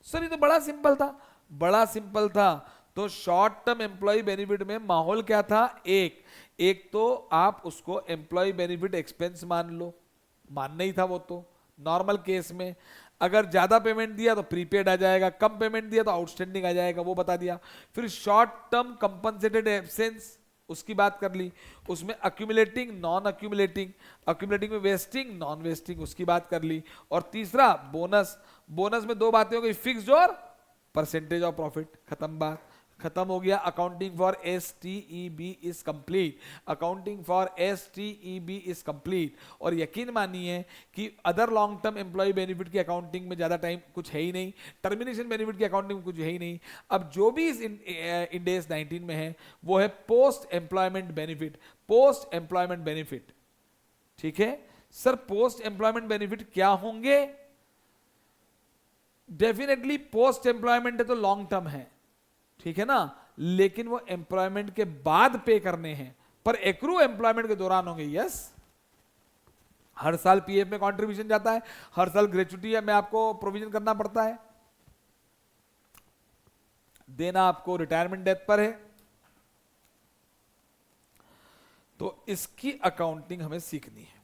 सर ये तो बड़ा सिंपल था, बड़ा सिंपल था। तो शॉर्ट टर्म एम्प्लॉय बेनिफिट में माहौल क्या था, एक तो आप उसको एम्प्लॉय बेनिफिट एक्सपेंस मान लो, मानना ही था वो तो नॉर्मल केस में। अगर ज्यादा पेमेंट दिया तो प्रीपेड आ जाएगा, कम पेमेंट दिया तो आउटस्टैंडिंग आ जाएगा, वो बता दिया। फिर शॉर्ट टर्म कंपनसेटेड एब्सेंस, उसकी बात कर ली। उसमें अक्यूमुलेटिंग, नॉन अक्यूमुलेटिंग, अक्यूमुलेटिंग में वेस्टिंग, नॉन वेस्टिंग, उसकी बात कर ली। और तीसरा बोनस, बोनस में दो बातें हो गई, फिक्स्ड और परसेंटेज ऑफ प्रॉफिट, खत्म बात, खत्म हो गया। Accounting for STEB is complete, accounting for STEB is complete. और यकीन मानिए कि other long term employ benefit की अकाउंटिंग में ज्यादा टाइम कुछ है ही नहीं, टर्मिनेशन बेनिफिट की अकाउंटिंग में कुछ है ही नहीं। अब जो भी इस इंडेस 19 में है वो है post employment benefit, post employment benefit, ठीक है। सर पोस्ट एम्प्लॉयमेंट बेनिफिट क्या होंगे, डेफिनेटली पोस्ट एम्प्लॉयमेंट है तो लॉन्ग टर्म है, ठीक है ना, लेकिन वो एम्प्लॉयमेंट के बाद पे करने हैं, पर एक्रू एम्प्लॉयमेंट के दौरान होंगे। यस, हर साल पीएफ में कंट्रीब्यूशन जाता है, हर साल ग्रेचुटी में आपको प्रोविजन करना पड़ता है, देना आपको रिटायरमेंट डेथ पर है। तो इसकी अकाउंटिंग हमें सीखनी है।